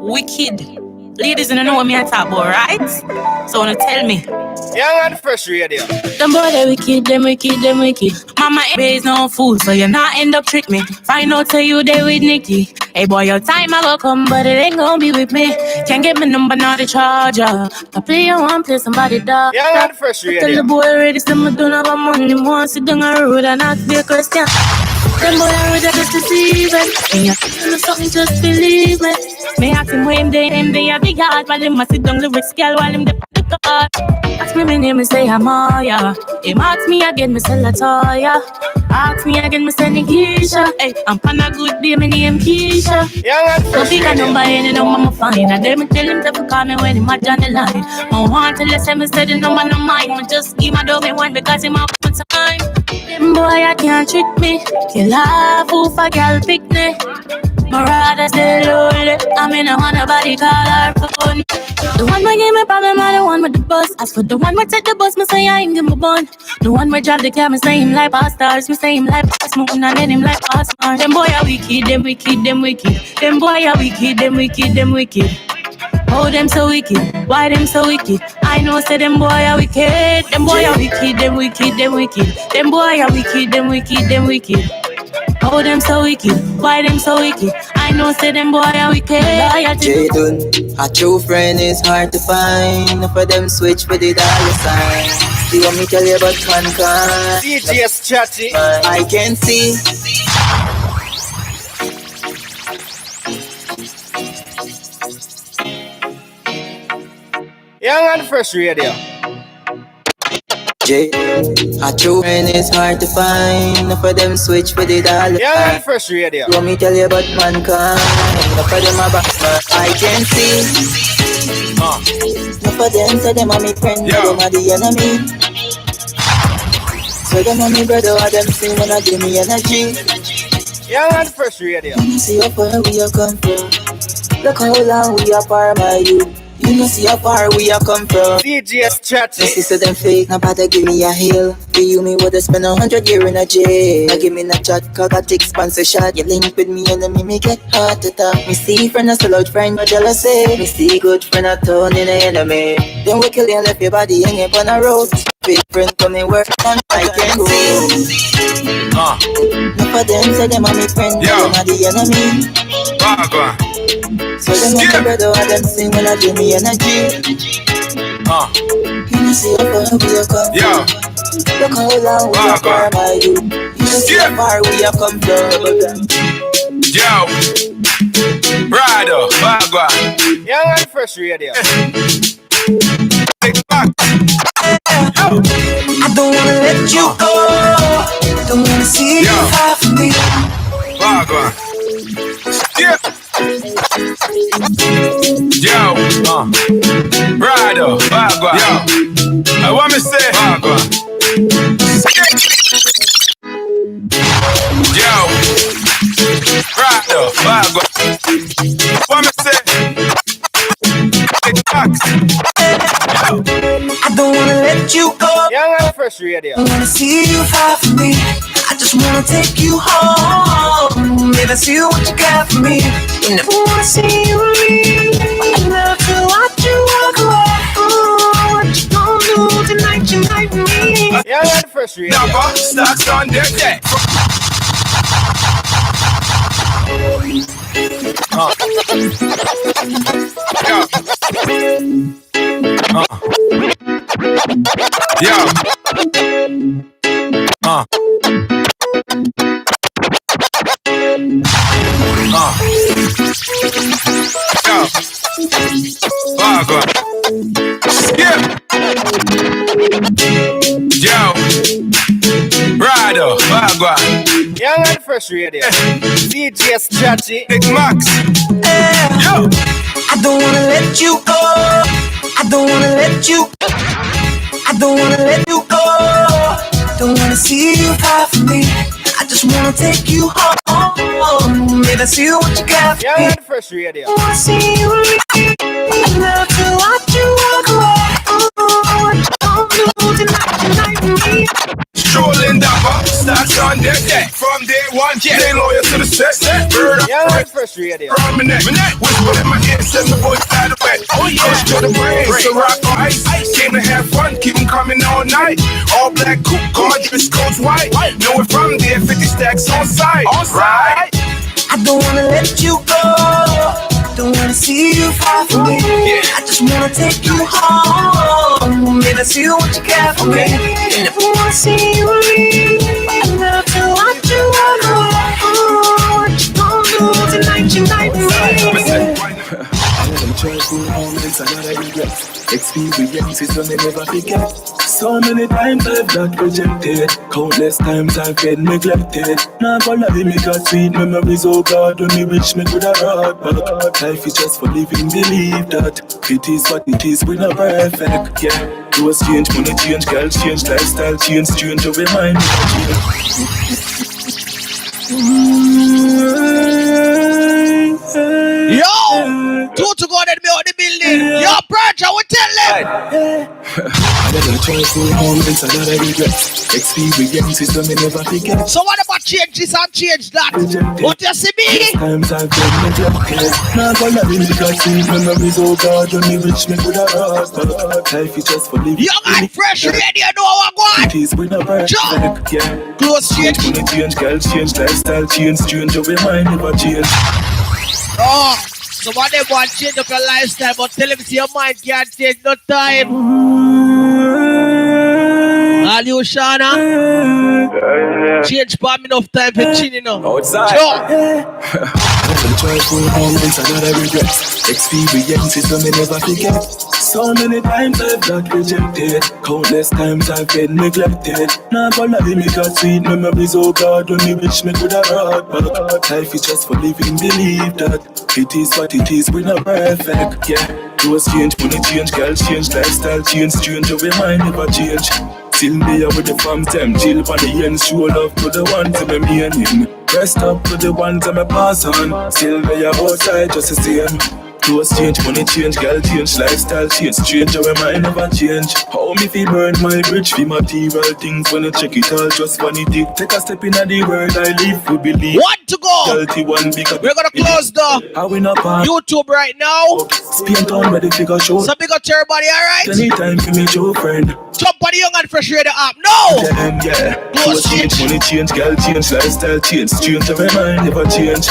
[SPEAKER 5] Wicked. Ladies, you don't know what me I talk about, right? So wanna tell me.
[SPEAKER 6] Young and fresh radio.
[SPEAKER 5] Them boy, they wicked, them wicked, them wicked. Mama ain't raised no fool, so you not end up trick me. Find out tell you they with Nicky. Hey boy, your time I go come, but it ain't gonna be with me. Can't get my number, not the charger. I play you one, play somebody dog.
[SPEAKER 6] Young and fresh radio.
[SPEAKER 5] Tell the boy ready, so me don't have a money. More sit down a road and ask me a question. Them boy are ready just to see it. Me a know something, just believe me. Me ask him when they have the yard, while him a sit down the risk girl while him the car. Ask me my name, me say I'm Maya. Him ask me again, me say Latoya. Ask me again, me say Nikisha. Hey, I'm on a good day, me name Keisha.
[SPEAKER 6] Young and
[SPEAKER 5] So
[SPEAKER 6] fresh
[SPEAKER 5] big a
[SPEAKER 6] radio.
[SPEAKER 5] number, any number me find. And then me tell him to call me when him a on the line. I want to listen, me say the number no mine. Me just give my dog me one because him a put time. Them boy I can't trick me. Kill laugh, oof a girl pick me. My rather stay lonely. I mean, I want nobody call her phone. The one who give me problem, I the one with the bus. As for the one who take the bus, me say I ain't give me bun. The one who drive the car, me say him like past stars. Me say him like past moon, and then him like past stars. Them boy are wicked, them wicked, them wicked. Them boy are wicked, them wicked, them wicked. Oh, them so wicked. Why them so wicked? I know, say them boy are wicked. Them boy are wicked, them wicked, them wicked. Them boy are wicked, them wicked, them wicked. Oh, them so wicked. Why them so wicked? I know, say them boy are wicked.
[SPEAKER 7] Jadon, a true friend is hard to find. Enough of them switch with the dollar sign. See what me tell you about mankind.
[SPEAKER 6] DJ's chatty.
[SPEAKER 7] I can see.
[SPEAKER 6] Young and fresh radio.
[SPEAKER 7] A true friend is hard to find. Enough of them switch with the dollar
[SPEAKER 6] Young
[SPEAKER 7] sign.
[SPEAKER 6] and fresh radio.
[SPEAKER 7] Let me tell you about mankind. Enough of them are Batman. I can see. Enough of them say them are me friend, but them are the enemy. So them are me brother, or them see when I give me energy.
[SPEAKER 6] Young and fresh radio.
[SPEAKER 7] See how far we are come from. Look how long we apart, my you. You know see how far we are come from.
[SPEAKER 6] DJ's chatty.
[SPEAKER 7] My sister them fake, nobody give me a hill. For you me woulda spend 100 years in a jail. Now give me a chat, cause I take sponsor shot. You link with me enemy, me get heart attack. Me see friend a sell out friend, but jealousy. Me see good friend a turn in a enemy. Then we kill you and left your body hanging on a road. Big friend coming work on I can see. Enough of them say them are me friend, but them are the enemy. So them want to brother and them sing when I give me energy. You know see how far we are come from. Look how long we are far by you. You know see how far we are come from.
[SPEAKER 8] Yo, Brado, Bagua.
[SPEAKER 6] Young and Fresh Radio.
[SPEAKER 8] Take back. Yo.
[SPEAKER 7] I don't wanna let you go. Don't wanna see you far from me.
[SPEAKER 8] Bagua. Yeah. Yo, Brado, Bagua. Yo, I want me say Bagua. Yo, Brado, Bagua. Want me say take back. Yo.
[SPEAKER 7] I don't wanna let you go.
[SPEAKER 6] Young and Fresh Radio.
[SPEAKER 7] I wanna see you far from me. I just wanna take you home. Never see what you got for me. Never wanna see you leave. I love to watch you walk away. Oh, what you gonna do tonight? Tonight with me.
[SPEAKER 6] Young and Fresh Radio.
[SPEAKER 8] Number starts on their deck. Yo. Bagua. Skip. Yo. Brado. Bagua.
[SPEAKER 6] Young and Fresh Radio. DJ's chatty.
[SPEAKER 8] Big Max. Yo.
[SPEAKER 7] I don't wanna let you go. I don't wanna let you. I don't wanna let you go. Don't wanna see you far from me. I just wanna take you home. Never see what you got for
[SPEAKER 6] Young
[SPEAKER 7] me.
[SPEAKER 6] and Fresh Radio.
[SPEAKER 7] I wanna see you leave. I love to watch you walk away. Oh, what you gonna do tonight with me?
[SPEAKER 8] Strolling Dapper starts on their deck. From day one, they loyal to the set. Bird up,
[SPEAKER 6] Young and Fresh Radio.
[SPEAKER 8] from my neck. Whisper in my ear, send the boys out of bed. Oh yeah, push to the brain, so rock on ice. Came to have fun, keep them coming all night. All black coupe, gorgeous coats white. Know it from there, 50 stacks on site. Right.
[SPEAKER 7] I don't wanna let you go. Don't wanna see you far from me. I just wanna take you home. Never see what you got for me. Never wanna see you leave. I love to watch you walk away. Oh, what you gonna do tonight with me?
[SPEAKER 9] Them joyful moments and other regrets. Experiences that they never forget. So many times I've got rejected. Countless times I've been neglected. Now gonna lie, me got sweet memories. Oh God, when me wish me could have brought back. Life is just for living, believe that. It is what it is, we're not perfect. Yeah, clothes change, money change, girls change, lifestyle change, strange to remind me.
[SPEAKER 10] Yo! Two to go that me out the building. Yo, Bridge, I will tell them.
[SPEAKER 9] I got a joyful moments and other regrets. Experiences that me never forget.
[SPEAKER 10] So what about change this and change that?
[SPEAKER 9] Rejected.
[SPEAKER 10] What you see me?
[SPEAKER 9] Times I've been neglected. Now gonna be me got sweet memories. Oh God, when me wish me could have brought back. Life is just for living.
[SPEAKER 10] Young and fresh, ready, you know what I'm
[SPEAKER 9] It is with a perfect. Yeah,
[SPEAKER 10] close change.
[SPEAKER 9] money change, girls change, lifestyle change, strange to remind never change.
[SPEAKER 10] Oh, so what they want change up your lifestyle, but tell him see your mind can't take no time. All you, Shana, change for me enough time for chinning now.
[SPEAKER 9] Outside. The joyful moments and other regrets. Experiences that me never forget. So many times I've got rejected. Countless times I've been neglected. Now gonna lie, me got sweet memories. Oh God, when me wish me could have brought back. Life is just for living, believe that. It is what it is, we're not perfect. Yeah, clothes change, money change, girls change, lifestyle change, strange to remind never change. Still there with the fam them. Chill on the end, show love to the ones that me meaning. Rest up to the ones that me pass on. Still there outside, just the same. Clothes change, money change, girl change, lifestyle change. Change how my mind never change. How me feel burn my bridge for material things. When you check it all, just vanity. Take a step in the world I live to believe.
[SPEAKER 10] What to go? We're gonna close the YouTube right now.
[SPEAKER 9] Spin down by the figure show.
[SPEAKER 10] So big up to everybody, alright?
[SPEAKER 9] Anytime for me, your friend.
[SPEAKER 10] Jump on the Young and Fresh Radio app. No!
[SPEAKER 9] Yeah. Clothes change, money change, girl change, lifestyle change. Change how my mind never change.